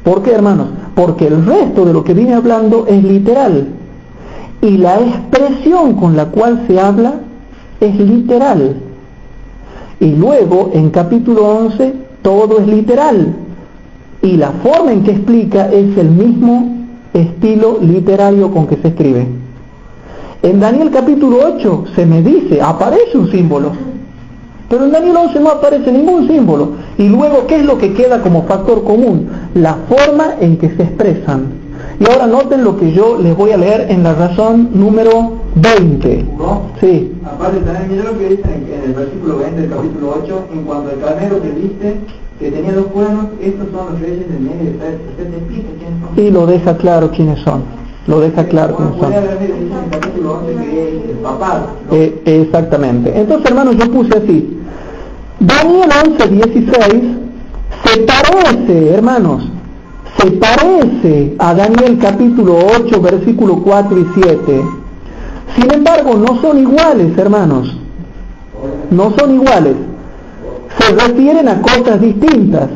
¿Por qué, hermanos? Porque el resto de lo que vine hablando es literal. Y la expresión con la cual se habla es literal. Y luego, en capítulo 11, todo es literal. Y la forma en que explica es el mismo estilo literario con que se escribe. En Daniel capítulo 8 se me dice, aparece un símbolo. Pero en Daniel 11 no aparece ningún símbolo. Y luego, ¿qué es lo que queda como factor común? La forma en que se expresan. Y ahora noten lo que yo les voy a leer en la razón número 20. ¿No? Sí. Aparte también, mira lo que dice en el versículo 20 del capítulo 8, en cuanto al carnero que viste, que tenía dos cuernos, estos son los reyes del medio de Persia. ¿Usted te explica quiénes son? Y lo deja claro quiénes son. Lo deja claro quiénes son. Puede haber dicho en el capítulo 11 que es el papado, ¿no? Exactamente. Entonces, hermanos, yo puse así. Daniel 11, 16 se parece, hermanos, se parece a Daniel capítulo 8, versículo 4 y 7. Sin embargo, no son iguales, hermanos. No son iguales. Se refieren a cosas distintas.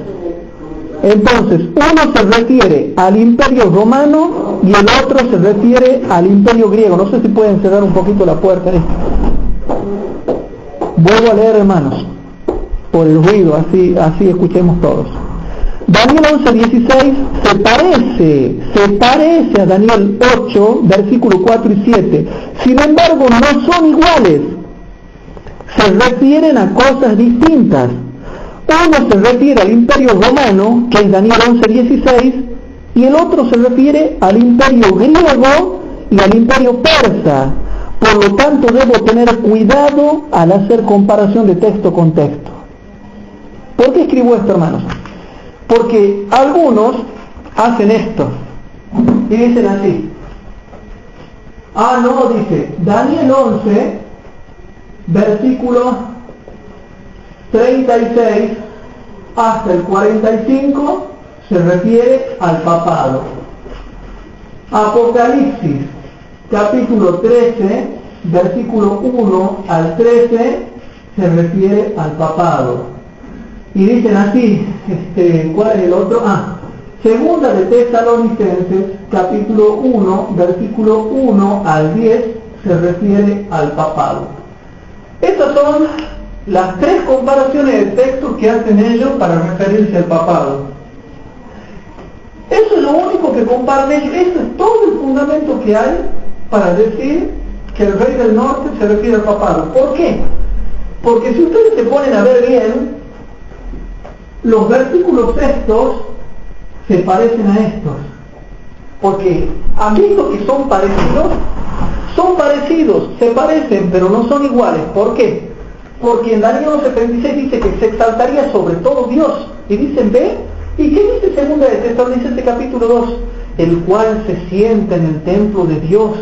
Entonces, uno se refiere al imperio romano y el otro se refiere al imperio griego. No sé si pueden cerrar un poquito la puerta ahí. Vuelvo a leer, hermanos, por el ruido, así escuchemos todos. Daniel 11:16 se parece a Daniel 8, versículos 4 y 7. Sin embargo, no son iguales. Se refieren a cosas distintas. Uno se refiere al imperio romano, que es Daniel 11:16, y el otro se refiere al imperio griego y al imperio persa. Por lo tanto, debo tener cuidado al hacer comparación de texto con texto. ¿Por qué escribo esto, hermanos? Porque algunos hacen esto y dicen así. No, dice Daniel 11, versículo 36 hasta el 45 se refiere al papado. Apocalipsis, capítulo 13, versículo 1 al 13 se refiere al papado. Y dicen así, ¿cuál es el otro? Segunda de Tesalonicenses, capítulo 1, versículo 1 al 10, se refiere al papado. Estas son las tres comparaciones de textos que hacen ellos para referirse al papado. Eso es lo único que comparten ellos. Eso es todo el fundamento que hay para decir que el rey del norte se refiere al papado. ¿Por qué? Porque si ustedes se ponen a ver bien, los versículos estos se parecen a estos. Porque han visto que son parecidos, se parecen, pero no son iguales. ¿Por qué? Porque en Daniel 11:36 dice que se exaltaría sobre todo Dios. Y dicen, ¿ve? ¿Y qué dice segunda de Tesalonicenses capítulo 2? El cual se sienta en el templo de Dios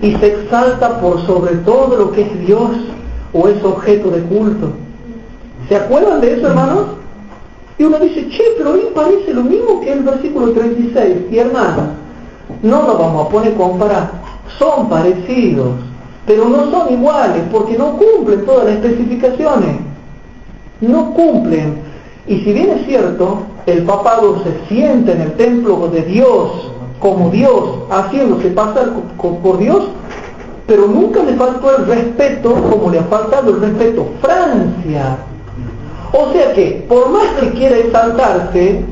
y se exalta por sobre todo lo que es Dios o es objeto de culto. ¿Se acuerdan de eso, hermanos? Y uno dice, pero ahí parece lo mismo que el versículo 36. Y hermanos, no nos vamos a poner a comparar. Son parecidos, pero no son iguales, porque no cumplen todas las especificaciones. No cumplen. Y si bien es cierto, el papado se sienta en el templo de Dios, como Dios, haciéndose pasar por Dios, pero nunca le faltó el respeto como le ha faltado el respeto a Francia. O sea que, por más que quiera exaltarse,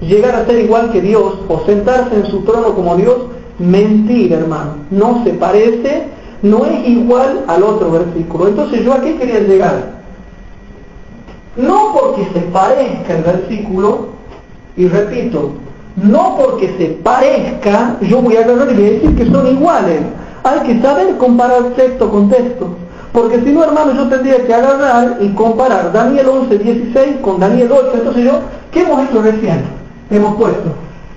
llegar a ser igual que Dios, o sentarse en su trono como Dios, mentira, hermano, no se parece, no es igual al otro versículo. Entonces, ¿yo a qué quería llegar? No porque se parezca el versículo, y repito, no porque se parezca, yo voy a agarrar y voy a decir que son iguales. Hay que saber comparar texto con texto. Porque si no, hermano, yo tendría que agarrar y comparar Daniel 11:16 con Daniel 8. Entonces ¿qué hemos hecho recién? Hemos puesto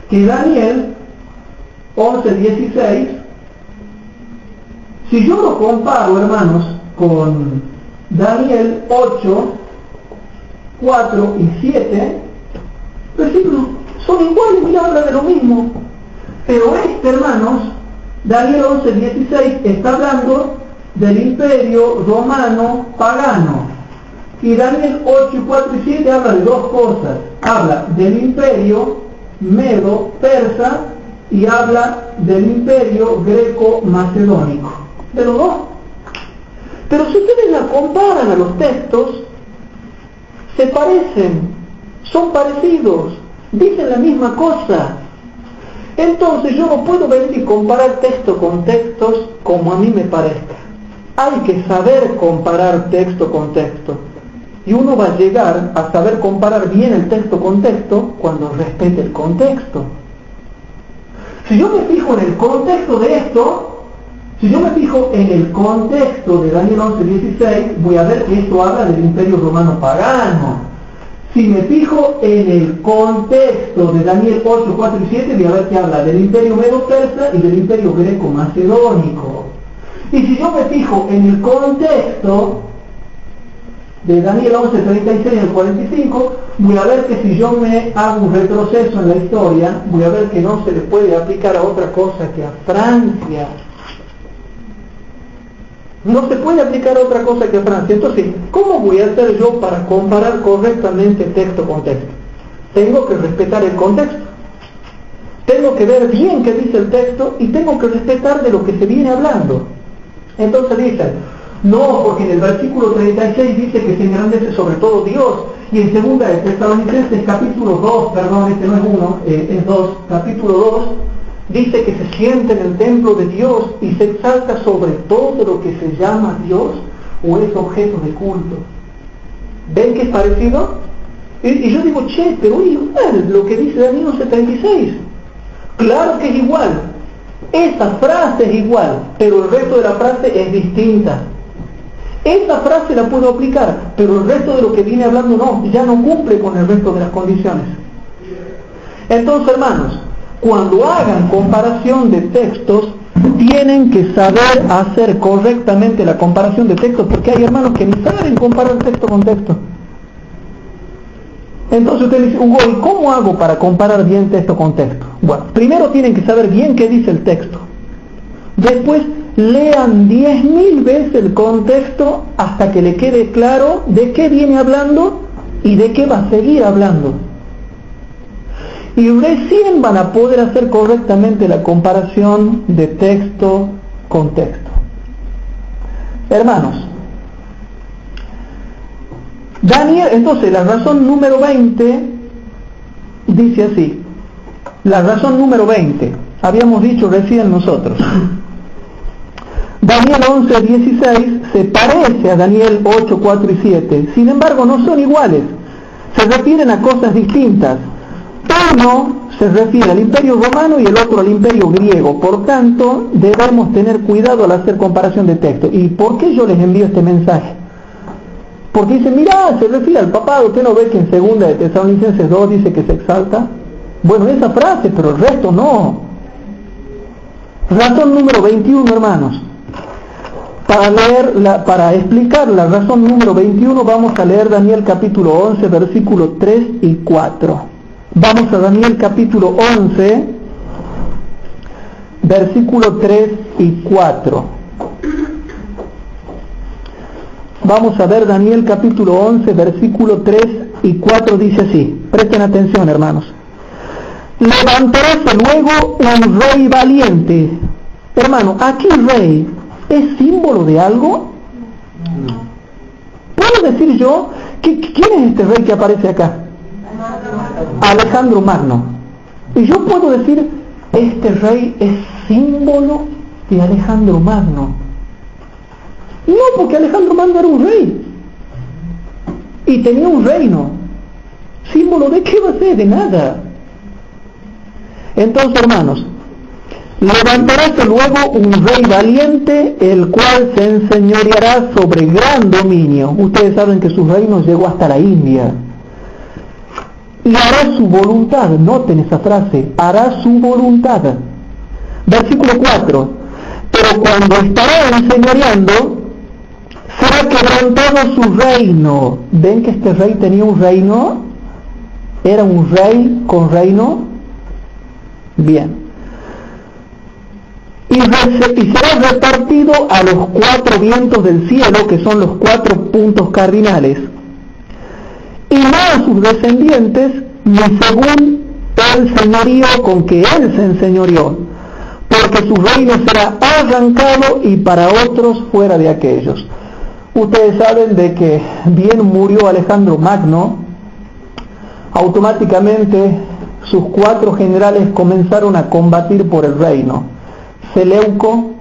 que Daniel 11:16, si yo lo comparo, hermanos, con Daniel 8, 4 y 7, versículos son iguales y habla de lo mismo. Pero hermanos, Daniel 11:16 está hablando del imperio romano pagano. Y Daniel 8, 4 y 7 habla de dos cosas. Habla del imperio medo-persa y habla del imperio greco-macedónico. De los dos. Pero si ustedes la comparan a los textos, se parecen, son parecidos, dicen la misma cosa. Entonces yo no puedo venir y comparar texto con textos como a mí me parezca. Hay que saber comparar texto con texto. Y uno va a llegar a saber comparar bien el texto con texto cuando respete el contexto. Si yo me fijo en el contexto de esto, si yo me fijo en el contexto de Daniel 11:16, voy a ver que esto habla del imperio romano pagano. Si me fijo en el contexto de Daniel 8, 4 y 7, voy a ver que habla del imperio medo-persa y del imperio greco-macedónico. Y si yo me fijo en el contexto de Daniel 11, 36 al 45, voy a ver que si yo me hago un retroceso en la historia, voy a ver que no se le puede aplicar a otra cosa que a Francia. No se puede aplicar a otra cosa que a Francia. Entonces, ¿cómo voy a hacer yo para comparar correctamente texto con texto? Tengo que respetar el contexto. Tengo que ver bien qué dice el texto y tengo que respetar de lo que se viene hablando. Entonces dicen, No, porque en el versículo 36 dice que se engrandece sobre todo Dios. Y en 2 de Tesalonicenses capítulo 2, perdón, este no es 1, es 2, capítulo 2, dice que se siente en el templo de Dios y se exalta sobre todo lo que se llama Dios o es objeto de culto. ¿Ven que es parecido? Y yo digo, che, pero es igual lo que dice Daniel 1:76. Claro que es igual. Esa frase es igual, pero el resto de la frase es distinta. Esa frase la puedo aplicar, pero el resto de lo que viene hablando no, ya no cumple con el resto de las condiciones. Entonces, hermanos, cuando hagan comparación de textos, tienen que saber hacer correctamente la comparación de textos, porque hay hermanos que ni saben comparar texto con texto. Entonces usted dice, Hugo, ¿y cómo hago para comparar bien texto con texto? Bueno, primero tienen que saber bien qué dice el texto. Después lean 10.000 veces el contexto hasta que le quede claro de qué viene hablando y de qué va a seguir hablando. Y recién van a poder hacer correctamente la comparación de texto con texto. Hermanos, Daniel, entonces la razón número 20 dice así. La razón número 20, habíamos dicho recién nosotros. Daniel 11:16 se parece a Daniel 8, 4 y 7. Sin embargo, no son iguales. Se refieren a cosas distintas. Uno se refiere al imperio romano y el otro al imperio griego. Por tanto, debemos tener cuidado al hacer comparación de texto. ¿Y por qué yo les envío este mensaje? Porque dicen, mirá, se refiere al papado. ¿Usted no ve que en 2 de Tesalonicenses 2 dice que se exalta? Bueno, esa frase, pero el resto no. Razón número 21, hermanos. Para explicar la razón número 21 vamos a leer Daniel capítulo 11, versículos 3 y 4. Vamos a Daniel capítulo 11, versículo 3 y 4. Vamos a ver Daniel capítulo 11, versículo 3 y 4, dice así. Presten atención, hermanos. Levantaráse luego un rey valiente. Hermano, aquí rey ¿es símbolo de algo? ¿Puedo decir yo quién es este rey que aparece acá? Alejandro Magno. Y yo puedo decir, este rey es símbolo de Alejandro Magno. No, porque Alejandro Magno era un rey y tenía un reino. ¿Símbolo de qué va a ser? De nada. Entonces, hermanos, levantaráse luego un rey valiente, el cual se enseñoreará sobre gran dominio. Ustedes saben que su reino llegó hasta la India. Y hará su voluntad. Noten esa frase, hará su voluntad. Versículo 4. Pero cuando estará enseñoreando, será quebrantado su reino. ¿Ven que este rey tenía un reino? ¿Era un rey con reino? Bien. Y será repartido a los 4 vientos del cielo, que son los 4 puntos cardinales, y no a sus descendientes, ni según el señorío con que él se enseñoreó, porque su reino será arrancado y para otros fuera de aquellos. Ustedes saben de que bien murió Alejandro Magno, automáticamente sus 4 generales comenzaron a combatir por el reino: Seleuco,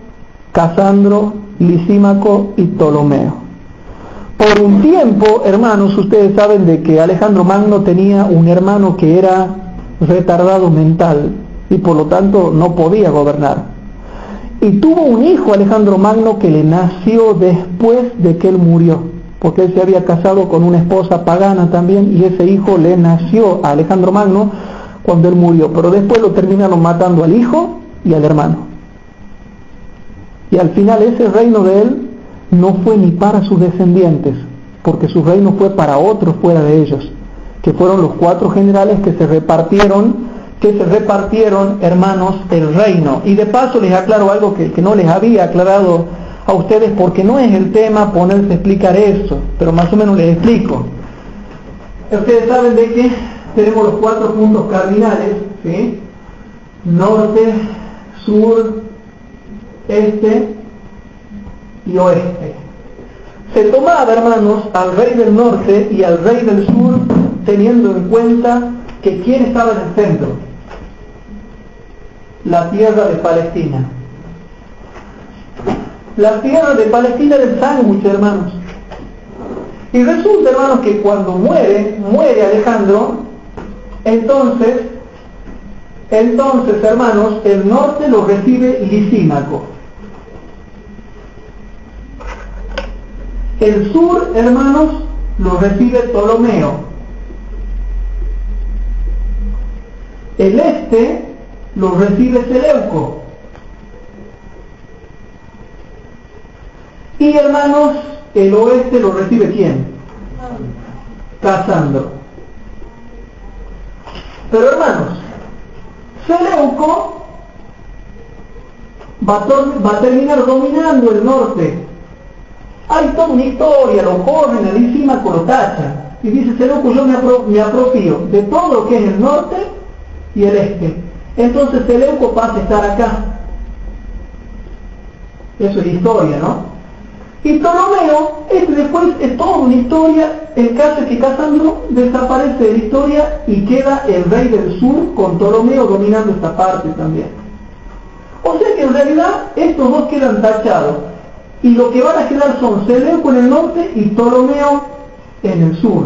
Casandro, Lisímaco y Ptolomeo. Por un tiempo, hermanos, ustedes saben de que Alejandro Magno tenía un hermano que era retardado mental y por lo tanto no podía gobernar. Y tuvo un hijo, Alejandro Magno, que le nació después de que él murió, porque él se había casado con una esposa pagana también, y ese hijo le nació a Alejandro Magno cuando él murió, pero después lo terminaron matando al hijo y al hermano. Y al final ese reino de él no fue ni para sus descendientes, porque su reino fue para otros fuera de ellos, que fueron los 4 generales que se repartieron, hermanos, el reino. Y de paso les aclaro algo que no les había aclarado a ustedes, porque no es el tema ponerse a explicar eso, pero más o menos les explico. Ustedes saben de que tenemos los 4 puntos cardinales, ¿sí? Norte, sur, este y oeste. se tomaba, hermanos, al rey del norte y al rey del sur, teniendo en cuenta que ¿quién estaba en el centro? La tierra de Palestina. La tierra de Palestina era el sándwich, hermanos. Y resulta, hermanos, que cuando muere Alejandro, entonces, hermanos, el norte lo recibe Lisímaco. El sur, hermanos, lo recibe Ptolomeo. El este lo recibe Seleuco. Y, hermanos, el oeste lo recibe ¿quién? Casandro. Pero, hermanos, Seleuco va a terminar dominando el norte. Hay toda una historia, lo corren a Lisímaco, lo tachan. Y dice Seleuco, yo me apropio de todo lo que es el norte y el este. Entonces Seleuco pasa a estar acá. Eso es historia, ¿no? Y Ptolomeo, después es toda una historia. El caso es que Casandro desaparece de la historia y queda el rey del sur con Ptolomeo dominando esta parte también. O sea que en realidad estos dos quedan tachados. Y lo que van a quedar son Seleuco en el norte y Ptolomeo en el sur.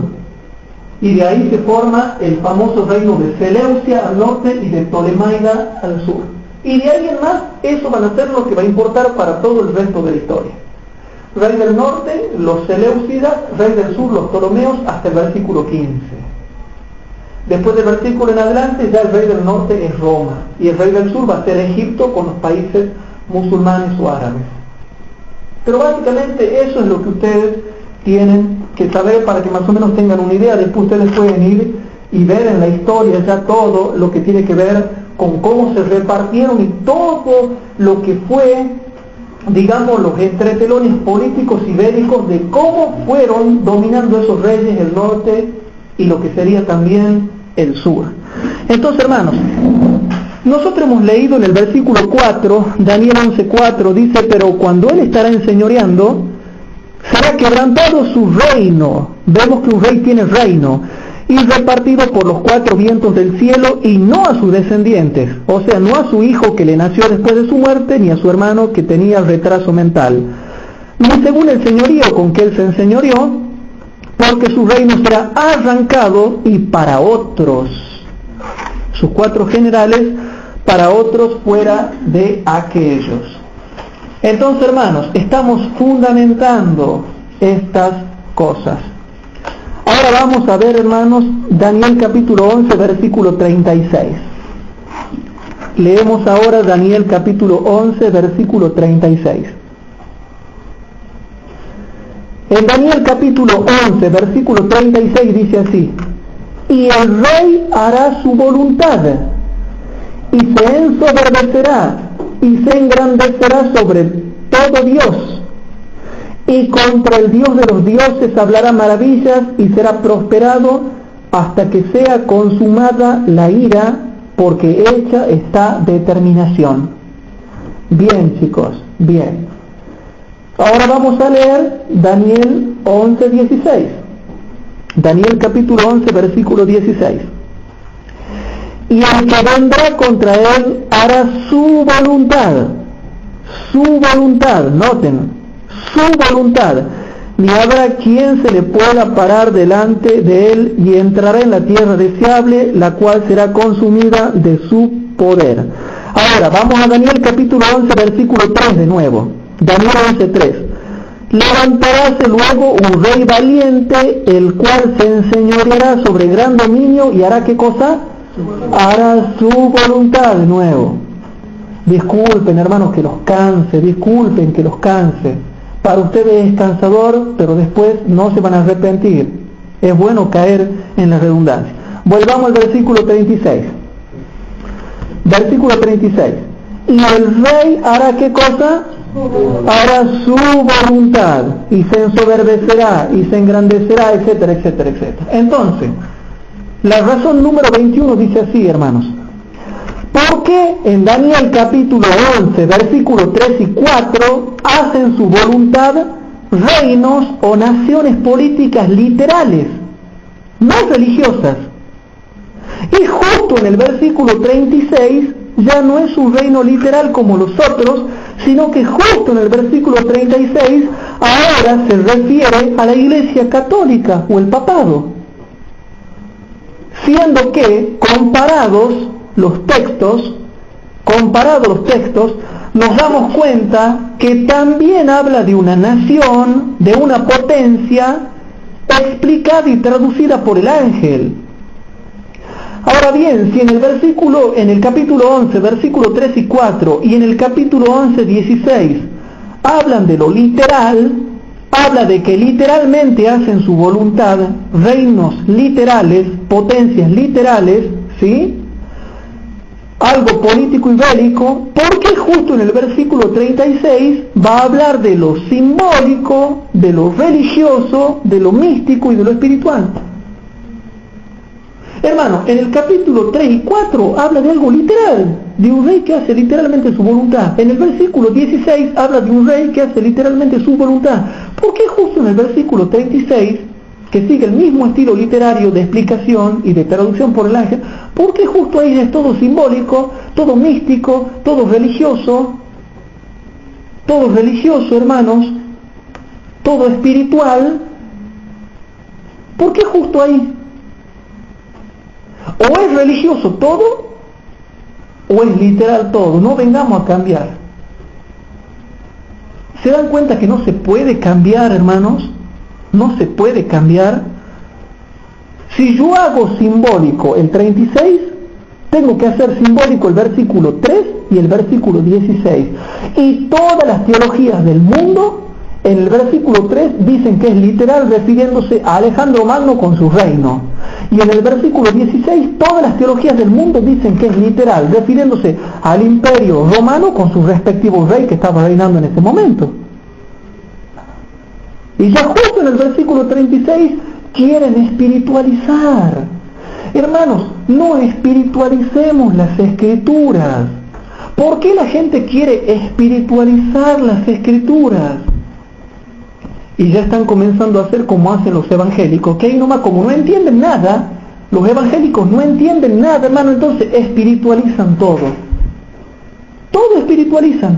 Y de ahí se forma el famoso reino de Seleucia al norte y de Ptolemaida al sur. Y de ahí en más, eso van a ser lo que va a importar para todo el resto de la historia. Rey del norte, los Seleucidas; rey del sur, los Ptolomeos, hasta el versículo 15. Después del versículo en adelante, ya el rey del norte es Roma. Y el rey del sur va a ser Egipto con los países musulmanes o árabes. Pero básicamente eso es lo que ustedes tienen que saber para que más o menos tengan una idea. Después ustedes pueden ir y ver en la historia ya todo lo que tiene que ver con cómo se repartieron y todo lo que fue, digamos, los entretelones políticos y bélicos de cómo fueron dominando esos reyes el norte y lo que sería también el sur. Entonces, hermanos, nosotros hemos leído en el versículo 4, Daniel 11:4, dice: pero cuando él estará enseñoreando, será quebrantado su reino. Vemos que un rey tiene reino, y repartido por los 4 vientos del cielo, y no a sus descendientes, o sea, no a su hijo que le nació después de su muerte, ni a su hermano que tenía retraso mental, ni según el señorío con que él se enseñoreó, porque su reino será arrancado, y para otros, sus 4 generales, para otros fuera de aquellos. Entonces, hermanos, estamos fundamentando estas cosas. Ahora vamos a ver, hermanos, Daniel capítulo 11, versículo 36. Leemos ahora Daniel capítulo 11, versículo 36. En Daniel capítulo 11, versículo 36 dice así: y el rey hará su voluntad, y se ensoberbecerá, y se engrandecerá sobre todo Dios, y contra el Dios de los dioses hablará maravillas, y será prosperado hasta que sea consumada la ira, porque hecha está determinación. Bien, chicos, bien. Ahora vamos a leer Daniel 11, 16. Daniel capítulo 11, versículo 16. Y el que vendrá contra él hará su voluntad, noten, su voluntad, ni habrá quien se le pueda parar delante de él, y entrará en la tierra deseable, la cual será consumida de su poder. Ahora, vamos a Daniel capítulo 11, versículo 3 de nuevo. Daniel 11, 3. Levantaráse luego un rey valiente, el cual se enseñoreará sobre gran dominio, y hará ¿qué cosa? Hará su voluntad de nuevo. Disculpen, hermanos, que los canse, disculpen que los canse. Para ustedes es cansador, pero después no se van a arrepentir. Es bueno caer en la redundancia. Volvamos al versículo 36. Versículo 36. Y el rey hará ¿qué cosa? Hará su voluntad, y se ensoberbecerá, y se engrandecerá, etcétera, etcétera, etcétera. Entonces, la razón número 21 dice así, hermanos: porque en Daniel capítulo 11, versículos 3 y 4, hacen su voluntad reinos o naciones políticas literales, no religiosas. Y justo en el versículo 36 ya no es un reino literal como los otros, sino que justo en el versículo 36 ahora se refiere a la Iglesia Católica o el papado, siendo que comparados los textos, nos damos cuenta que también habla de una nación, de una potencia explicada y traducida por el ángel. Ahora bien, si en el capítulo 11, versículo 3 y 4, y en el capítulo 11, 16, hablan de lo literal, habla de que literalmente hacen su voluntad, reinos literales, potencias literales, ¿sí? Algo político y bélico, porque justo en el versículo 36 va a hablar de lo simbólico, de lo religioso, de lo místico y de lo espiritual. Hermano, en el capítulo 3 y 4 habla de algo literal, de un rey que hace literalmente su voluntad. En el versículo 16 habla de un rey que hace literalmente su voluntad. ¿Por qué justo en el versículo 36, que sigue el mismo estilo literario de explicación y de traducción por el ángel, por qué justo ahí es todo simbólico, todo místico, todo religioso, hermanos, todo espiritual? ¿Por qué justo ahí? O es religioso todo, o es literal todo. No vengamos a cambiar. ¿Se dan cuenta que no se puede cambiar, hermanos? No se puede cambiar. Si yo hago simbólico el 36, tengo que hacer simbólico el versículo 3 y el versículo 16. Y todas las teologías del mundo, en el versículo 3 dicen que es literal, refiriéndose a Alejandro Magno con su reino. Y en el versículo 16, todas las teologías del mundo dicen que es literal, refiriéndose al imperio romano con su respectivo rey que estaba reinando en ese momento. Y ya justo en el versículo 36 quieren espiritualizar. Hermanos, no espiritualicemos las Escrituras. ¿Por qué la gente quiere espiritualizar las Escrituras? Y ya están comenzando a hacer como hacen los evangélicos, que ahí nomás como no entienden nada, los evangélicos no entienden nada, hermano, entonces espiritualizan todo. Todo espiritualizan.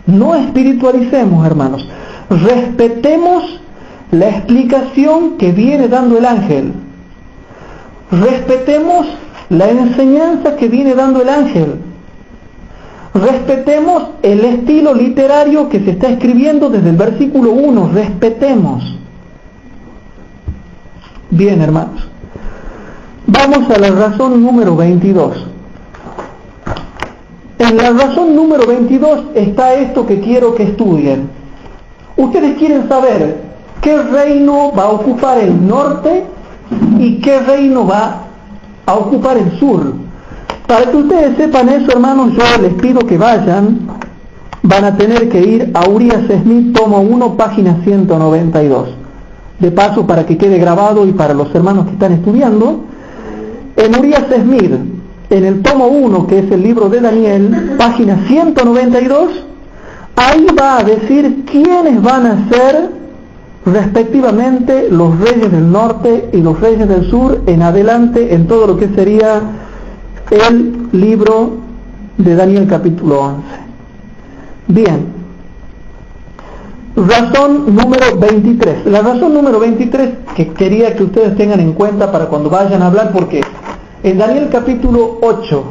No espiritualicemos, hermanos. Respetemos la explicación que viene dando el ángel. Respetemos la enseñanza que viene dando el ángel. Respetemos el estilo literario que se está escribiendo desde el versículo 1. Respetemos. Bien, hermanos. Vamos a la razón número 22. En la razón número 22 está esto que quiero que estudien. Ustedes quieren saber qué reino va a ocupar el norte y qué reino va a ocupar el sur. Para que ustedes sepan eso, hermanos, yo les pido que vayan. Van a tener que ir a Urias Smith, tomo 1, página 192. De paso, para que quede grabado y para los hermanos que están estudiando, en Urias Smith, en el tomo 1, que es el libro de Daniel, página 192, ahí va a decir quiénes van a ser respectivamente los reyes del norte y los reyes del sur en adelante en todo lo que sería el libro de Daniel capítulo 11. Bien, razón número 23. La razón número 23 que quería que ustedes tengan en cuenta para cuando vayan a hablar, porque en Daniel capítulo 8,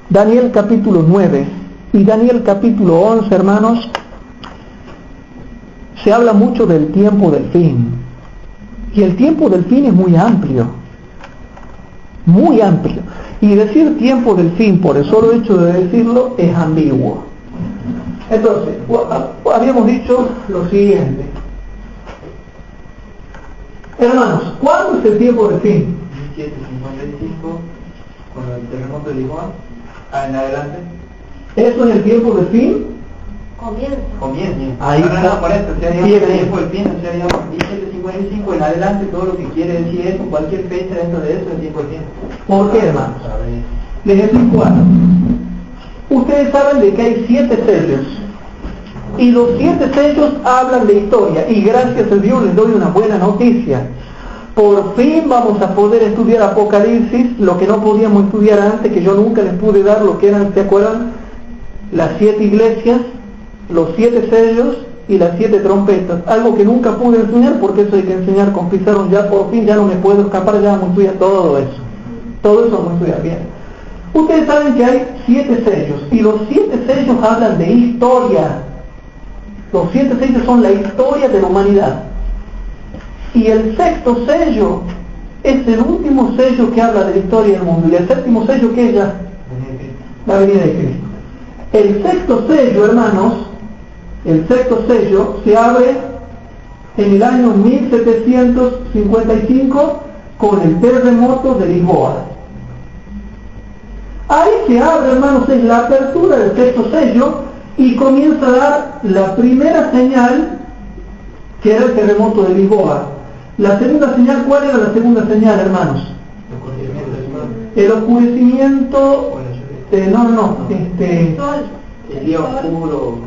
Daniel capítulo 9 y Daniel capítulo 11, hermanos, se habla mucho del tiempo del fin. Y el tiempo del fin es muy amplio. Muy amplio. Y decir tiempo del fin por el solo hecho de decirlo es ambiguo. Entonces, habíamos dicho lo siguiente. Hermanos, ¿cuándo es el tiempo del fin? 1755, con el terremoto de Limón, en adelante. ¿Eso es el tiempo del fin? Comienza. Ahí está. Por esto, se haría el tiempo del fin, se haría 1755 en adelante, todo lo que quiere decir eso, cualquier fecha dentro de eso es el tiempo del fin. ¿Por qué, hermanos? Les explico algo. Ustedes saben de que hay 7 sellos. Y los 7 sellos hablan de historia. Y gracias a Dios les doy una buena noticia. Por fin vamos a poder estudiar Apocalipsis, lo que no podíamos estudiar antes, que yo nunca les pude dar lo que eran, ¿se acuerdan? Las 7 iglesias, los 7 sellos y las 7 trompetas. Algo que nunca pude enseñar, porque eso hay que enseñar con Pizarro. Ya por fin ya no me puedo escapar, ya vamos a estudiar todo eso. Todo eso vamos a estudiar bien. Ustedes saben que hay 7 sellos, y los 7 sellos hablan de historia. Los 7 sellos son la historia de la humanidad. Y el 6º sello es el último sello que habla de la historia del mundo. Y el 7º sello, ¿qué es ya? La venida de Cristo. El 6º sello, hermanos, el 6º sello se abre en el año 1755 con el terremoto de Lisboa. Ahí se abre, hermanos, es la apertura del 6º sello y comienza a dar la primera señal, que era el terremoto de Lisboa. La segunda señal, ¿cuál era la segunda señal, hermanos? El oscurecimiento, el día oscuro,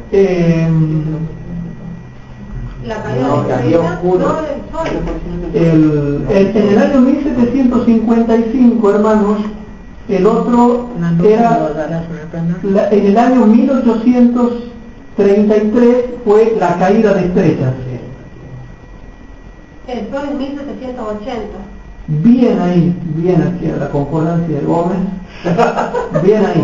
la caída el día oscuro. En el año 1755, hermanos, el otro era, en el año 1833 fue la caída de estrellas. El sol en 1780. Bien ahí, bien aquí a la concordancia de Gómez. Bien ahí,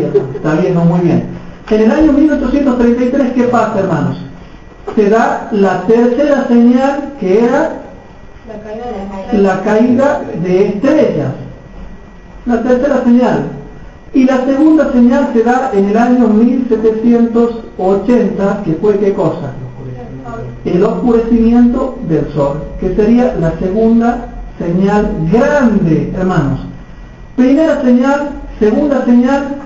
hermano. Está bien, no, muy bien. En el año 1833, ¿qué pasa, hermanos? Se da la tercera señal, que era la caída de estrellas. La tercera señal. Y la segunda señal se da en el año 1780, que fue ¿qué cosa? El oscurecimiento del sol, que sería la segunda señal grande, hermanos. Primera señal, segunda señal,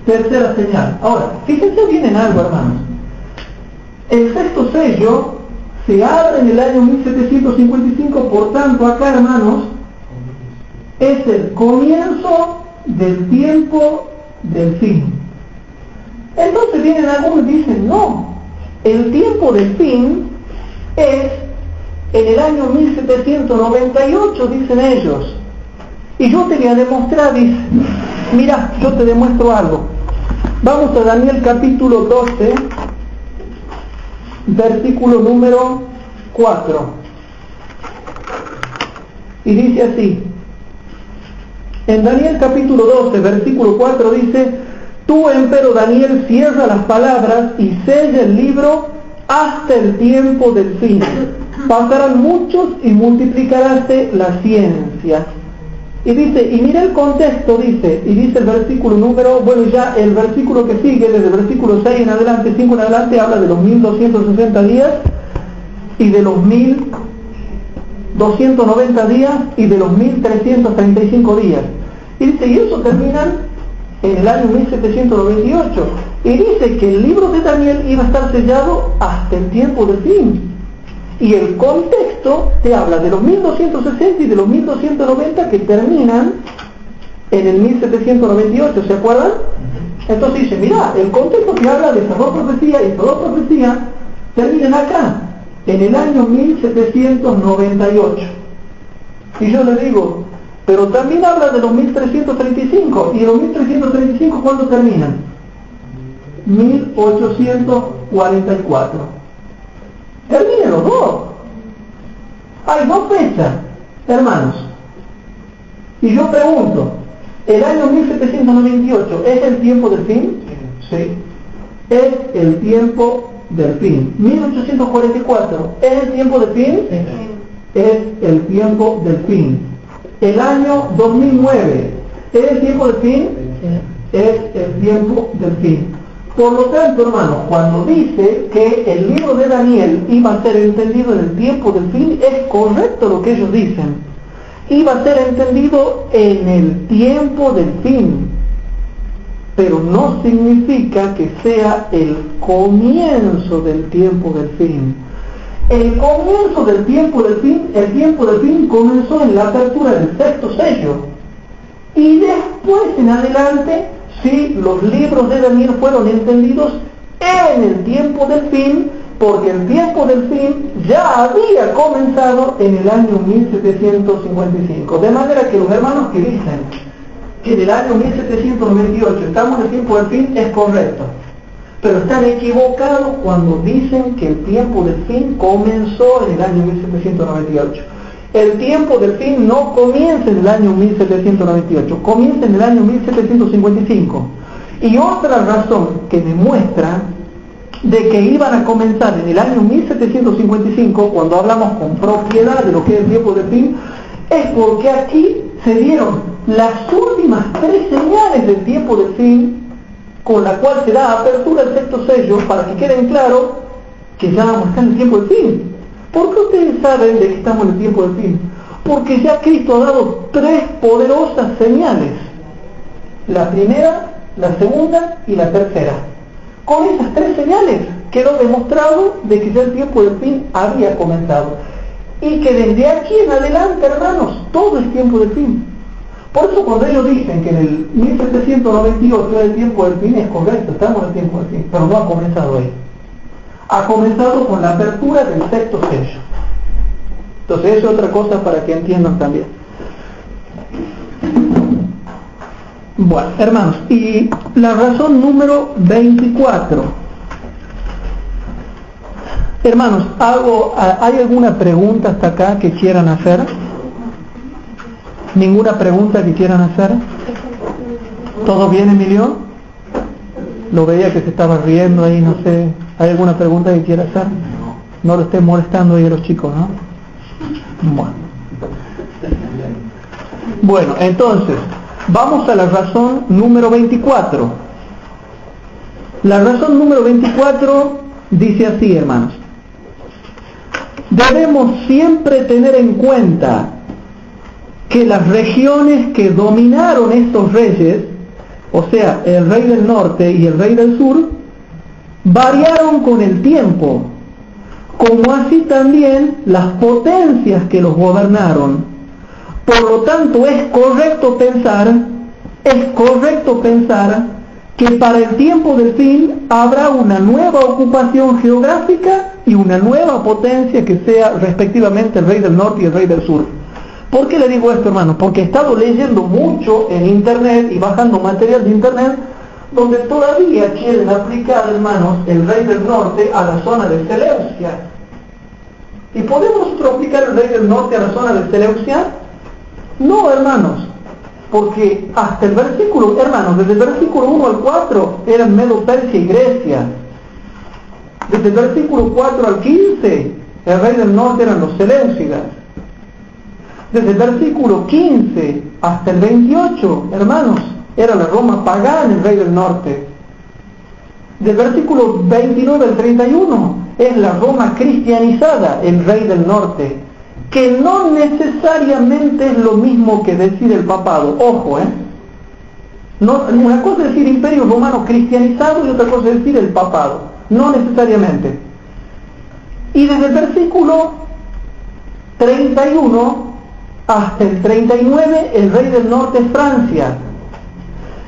tercera señal. Ahora, fíjense bien en algo, hermanos. El 6º sello se abre en el año 1755, por tanto acá, hermanos, es el comienzo del tiempo del fin. Entonces vienen algunos y dicen, no, el tiempo del fin es en el año 1798, dicen ellos. Y yo te voy a demostrar, dice, mira, yo te demuestro algo. Vamos a Daniel capítulo 12, versículo número 4. Y dice así, en Daniel capítulo 12, versículo 4 dice, tú empero Daniel cierra las palabras y sella el libro hasta el tiempo del fin. Pasarán muchos y multiplicaráse la ciencia. Y dice, y mira el contexto, dice, y dice el versículo número, bueno, ya el versículo que sigue, desde el versículo 6 en adelante, 5 en adelante, habla de los 1260 días y de los 1290 días y de los 1335 días. Y dice, y eso terminan en el año 1798. Y dice que el libro de Daniel iba a estar sellado hasta el tiempo del fin. Y el contexto te habla de los 1260 y de los 1290 que terminan en el 1798, ¿se acuerdan? Entonces dice, mira, el contexto que habla de estas dos profecías y estas dos profecías terminan acá, en el año 1798. Y yo le digo, pero también habla de los 1335, y los 1335 ¿cuándo terminan? 1844. Terminen los dos. Hay dos fechas, hermanos. Y yo pregunto, ¿el año 1798 es el tiempo del fin? Sí. Es el tiempo del fin. 1844, ¿es el tiempo del fin? Sí. Es el tiempo del fin. El año 2009, ¿es el tiempo del fin? Sí. Es el tiempo del fin. Por lo tanto, hermanos, cuando dice que el libro de Daniel iba a ser entendido en el tiempo del fin, es correcto lo que ellos dicen. Iba a ser entendido en el tiempo del fin, pero no significa que sea el comienzo del tiempo del fin. El comienzo del tiempo del fin, el tiempo del fin comenzó en la apertura del 6º sello, y después en adelante, sí, los libros de Daniel fueron entendidos en el tiempo del fin, porque el tiempo del fin ya había comenzado en el año 1755. De manera que los hermanos que dicen que en el año 1798 estamos en el tiempo del fin es correcto, pero están equivocados cuando dicen que el tiempo del fin comenzó en el año 1798. El tiempo del fin no comienza en el año 1798, comienza en el año 1755. Y otra razón que demuestra de que iban a comenzar en el año 1755, cuando hablamos con propiedad de lo que es el tiempo del fin, es porque aquí se dieron las últimas 3 señales del tiempo del fin, con la cual se da apertura al sexto sello, para que queden claros que ya vamos a estar en el tiempo del fin. ¿Por qué ustedes saben de que estamos en el tiempo del fin? Porque ya Cristo ha dado 3 poderosas señales: la primera, la segunda y la tercera. Con esas 3 señales quedó demostrado de que ya el tiempo del fin había comenzado, y que desde aquí en adelante, hermanos, todo es tiempo del fin. Por eso cuando ellos dicen que en el 1798 es el tiempo del fin, es correcto, estamos en el tiempo del fin, pero no ha comenzado ahí. Ha comenzado con la apertura del sexto sello. Entonces eso es otra cosa para que entiendan también. Bueno, hermanos, y la razón número 24. Hermanos, ¿hay alguna pregunta hasta acá que quieran hacer? ¿Ninguna pregunta que quieran hacer? ¿Todo bien, Emilio? Lo veía que se estaba riendo ahí, no sé. ¿Hay alguna pregunta que quiera hacer? No lo estén molestando ahí a los chicos, ¿no? Bueno, entonces, vamos a la razón número 24. La razón número 24 dice así, hermanos. Debemos siempre tener en cuenta que las regiones que dominaron estos reyes, o sea, el rey del norte y el rey del sur, variaron con el tiempo, como así también las potencias que los gobernaron. Por lo tanto, es correcto pensar que para el tiempo del fin habrá una nueva ocupación geográfica y una nueva potencia que sea respectivamente el rey del norte y el rey del sur. ¿Por qué le digo esto, hermano? Porque he estado leyendo mucho en internet y bajando material de internet donde todavía quieren aplicar, hermanos, el rey del norte a la zona de Seleucia. ¿Y podemos nosotros aplicar el rey del norte a la zona de Seleucia? No, hermanos, porque hasta el versículo, hermanos, desde el versículo 1 al 4 eran Medo, Persia y Grecia. Desde el versículo 4 al 15 el rey del norte eran los Seleucidas. Desde el versículo 15 hasta el 28, hermanos, era la Roma pagana el rey del norte. Del versículo 29 al 31 es la Roma cristianizada el rey del norte, que no necesariamente es lo mismo que decir el papado. Ojo, no, una cosa es decir imperio romano cristianizado y otra cosa es decir el papado, no necesariamente. Y desde el versículo 31 hasta el 39 el rey del norte es Francia,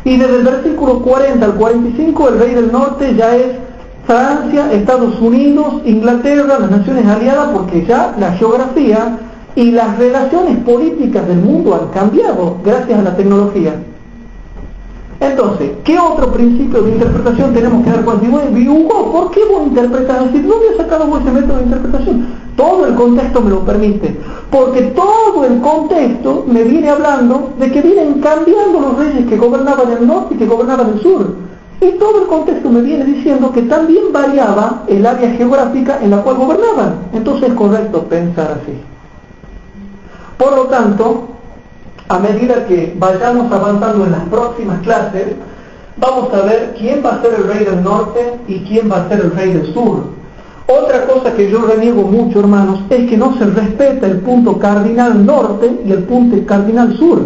y desde el versículo 40 al 45 el rey del norte ya es Francia, Estados Unidos, Inglaterra, las naciones aliadas, porque ya la geografía y las relaciones políticas del mundo han cambiado gracias a la tecnología. Entonces, ¿qué otro principio de interpretación tenemos que dar cuenta? Y Hugo, ¿por qué vos interpretas así? ¿No había sacado vos ese método de interpretación? Todo el contexto me lo permite, porque todo el contexto me viene hablando de que vienen cambiando los reyes que gobernaban el norte y que gobernaban el sur. Y todo el contexto me viene diciendo que también variaba el área geográfica en la cual gobernaban. Entonces es correcto pensar así. Por lo tanto, a medida que vayamos avanzando en las próximas clases, vamos a ver quién va a ser el rey del norte y quién va a ser el rey del sur. Otra cosa que yo reniego mucho, hermanos, es que no se respeta el punto cardinal norte y el punto cardinal sur.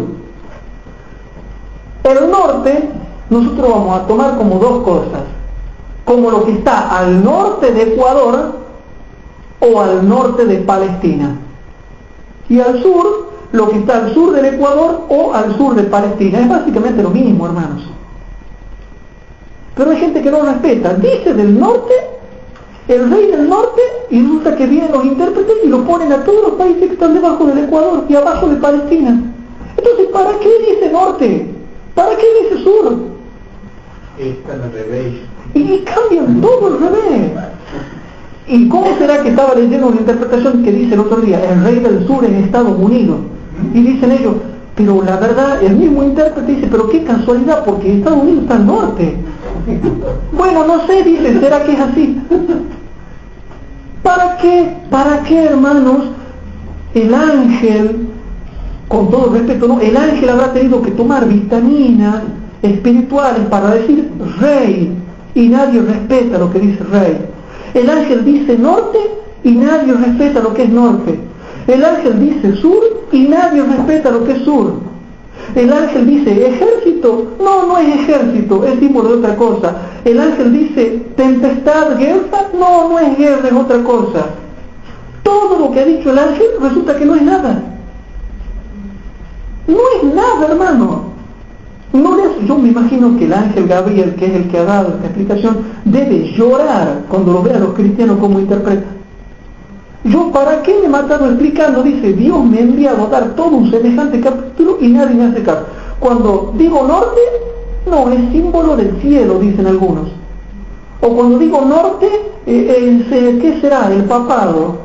El norte nosotros vamos a tomar como dos cosas, como lo que está al norte de Ecuador o al norte de Palestina, y al sur, lo que está al sur del Ecuador o al sur de Palestina. Es básicamente lo mismo, hermanos. Pero hay gente que no respeta. Dice del norte, el rey del norte, y resulta que vienen los intérpretes y lo ponen a todos los países que están debajo del Ecuador y abajo de Palestina. Entonces, ¿para qué dice norte? ¿Para qué dice sur? Está al revés. Y cambian todo al revés. ¿Y cómo será que estaba leyendo una interpretación que dice el otro día, el rey del sur es Estados Unidos? Y dicen ellos, pero la verdad, el mismo intérprete dice, pero qué casualidad, porque Estados Unidos está al norte. Bueno, no sé, dice, ¿será que es así? ¿Para qué, hermanos, el ángel, con todo respeto, no, el ángel habrá tenido que tomar vitaminas espirituales para decir rey, y nadie respeta lo que dice rey? El ángel dice norte y nadie respeta lo que es norte. El ángel dice sur y nadie respeta lo que es sur. El ángel dice ejército, no es ejército, es símbolo de otra cosa. El ángel dice tempestad, guerra, no es guerra, es otra cosa. Todo lo que ha dicho el ángel resulta que no es nada. No es nada, hermano. Yo me imagino que el ángel Gabriel, que es el que ha dado esta explicación, debe llorar cuando lo vea a los cristianos como interpretan. Yo, ¿para qué me he matado explicando? Dice, Dios me ha enviado a dar todo un semejante capítulo y nadie me hace caso. Cuando digo norte, no, es símbolo del cielo, dicen algunos. O cuando digo norte, ¿qué será? El papado.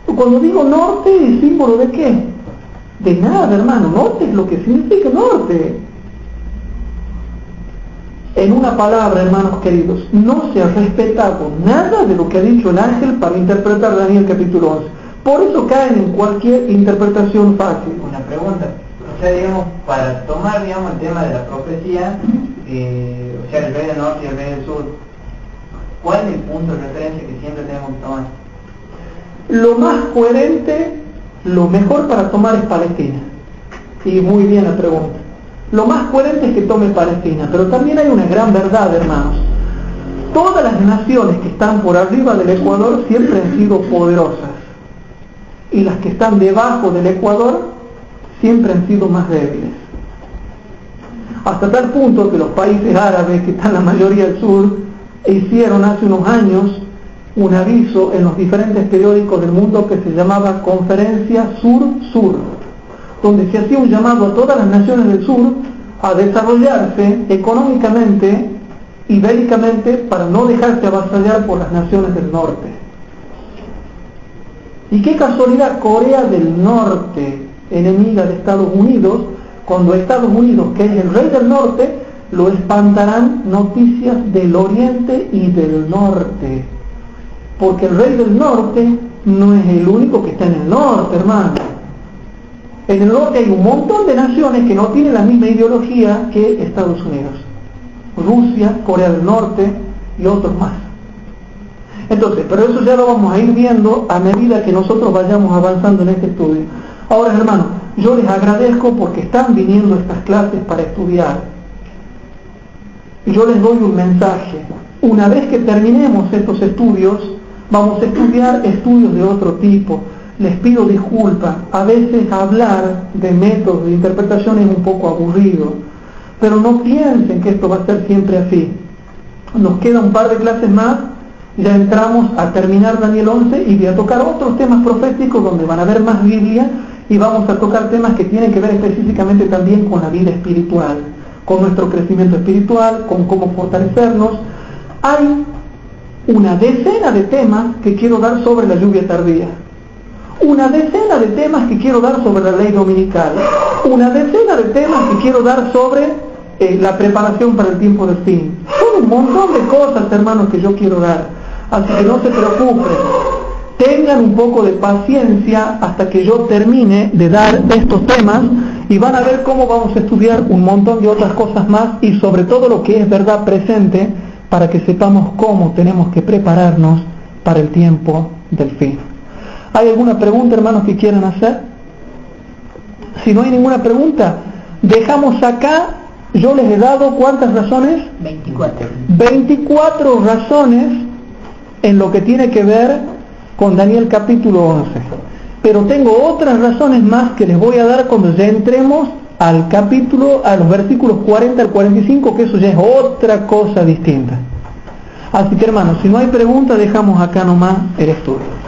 O cuando digo norte, ¿es símbolo de qué? De nada, hermano. Norte es lo que significa norte. En una palabra, hermanos queridos, no se ha respetado nada de lo que ha dicho el ángel para interpretar Daniel capítulo 11. Por eso caen en cualquier interpretación fácil. Una pregunta, o sea, digamos, para tomar, digamos, el tema de la profecía, o sea, el rey del norte y el rey del sur, ¿cuál es el punto de referencia que siempre tenemos que tomar? Lo más coherente, lo mejor para tomar es Palestina. Y muy bien la pregunta. Lo más coherente es que tome Palestina, pero también hay una gran verdad, hermanos. Todas las naciones que están por arriba del Ecuador siempre han sido poderosas. Y las que están debajo del Ecuador siempre han sido más débiles. Hasta tal punto que los países árabes, que están la mayoría al sur, hicieron hace unos años un aviso en los diferentes periódicos del mundo que se llamaba Conferencia Sur-Sur, donde se hacía un llamado a todas las naciones del sur a desarrollarse económicamente y bélicamente para no dejarse avasallar por las naciones del norte. Y qué casualidad, Corea del Norte, enemiga de Estados Unidos, cuando Estados Unidos, que es el rey del norte, lo espantarán noticias del oriente y del norte. Porque el rey del norte no es el único que está en el norte, hermano. En el norte hay un montón de naciones que no tienen la misma ideología que Estados Unidos. Rusia, Corea del Norte y otros más. Entonces, pero eso ya lo vamos a ir viendo a medida que nosotros vayamos avanzando en este estudio. Ahora, hermanos, yo les agradezco porque están viniendo estas clases para estudiar. Y yo les doy un mensaje. Una vez que terminemos estos estudios, vamos a estudiar estudios de otro tipo. Les pido disculpas, a veces hablar de métodos de interpretación es un poco aburrido, pero no piensen que esto va a ser siempre así. Nos queda un par de clases más, ya entramos a terminar Daniel 11 y voy a tocar otros temas proféticos donde van a haber más Biblia y vamos a tocar temas que tienen que ver específicamente también con la vida espiritual, con nuestro crecimiento espiritual, con cómo fortalecernos. Hay una decena de temas que quiero dar sobre la lluvia tardía. Una decena de temas que quiero dar sobre la ley dominical. Una decena de temas que quiero dar sobre la preparación para el tiempo del fin. Son un montón de cosas, hermanos, que yo quiero dar. Así que no se preocupen. Tengan un poco de paciencia hasta que yo termine de dar estos temas y van a ver cómo vamos a estudiar un montón de otras cosas más y sobre todo lo que es verdad presente para que sepamos cómo tenemos que prepararnos para el tiempo del fin. ¿Hay alguna pregunta, hermanos, que quieran hacer? Si no hay ninguna pregunta, dejamos acá. Yo les he dado ¿cuántas razones? 24. 24 razones en lo que tiene que ver con Daniel capítulo 11. Pero tengo otras razones más que les voy a dar cuando ya entremos al capítulo, a los versículos 40 al 45, que eso ya es otra cosa distinta. Así que hermanos, si no hay preguntas, dejamos acá nomás el estudio.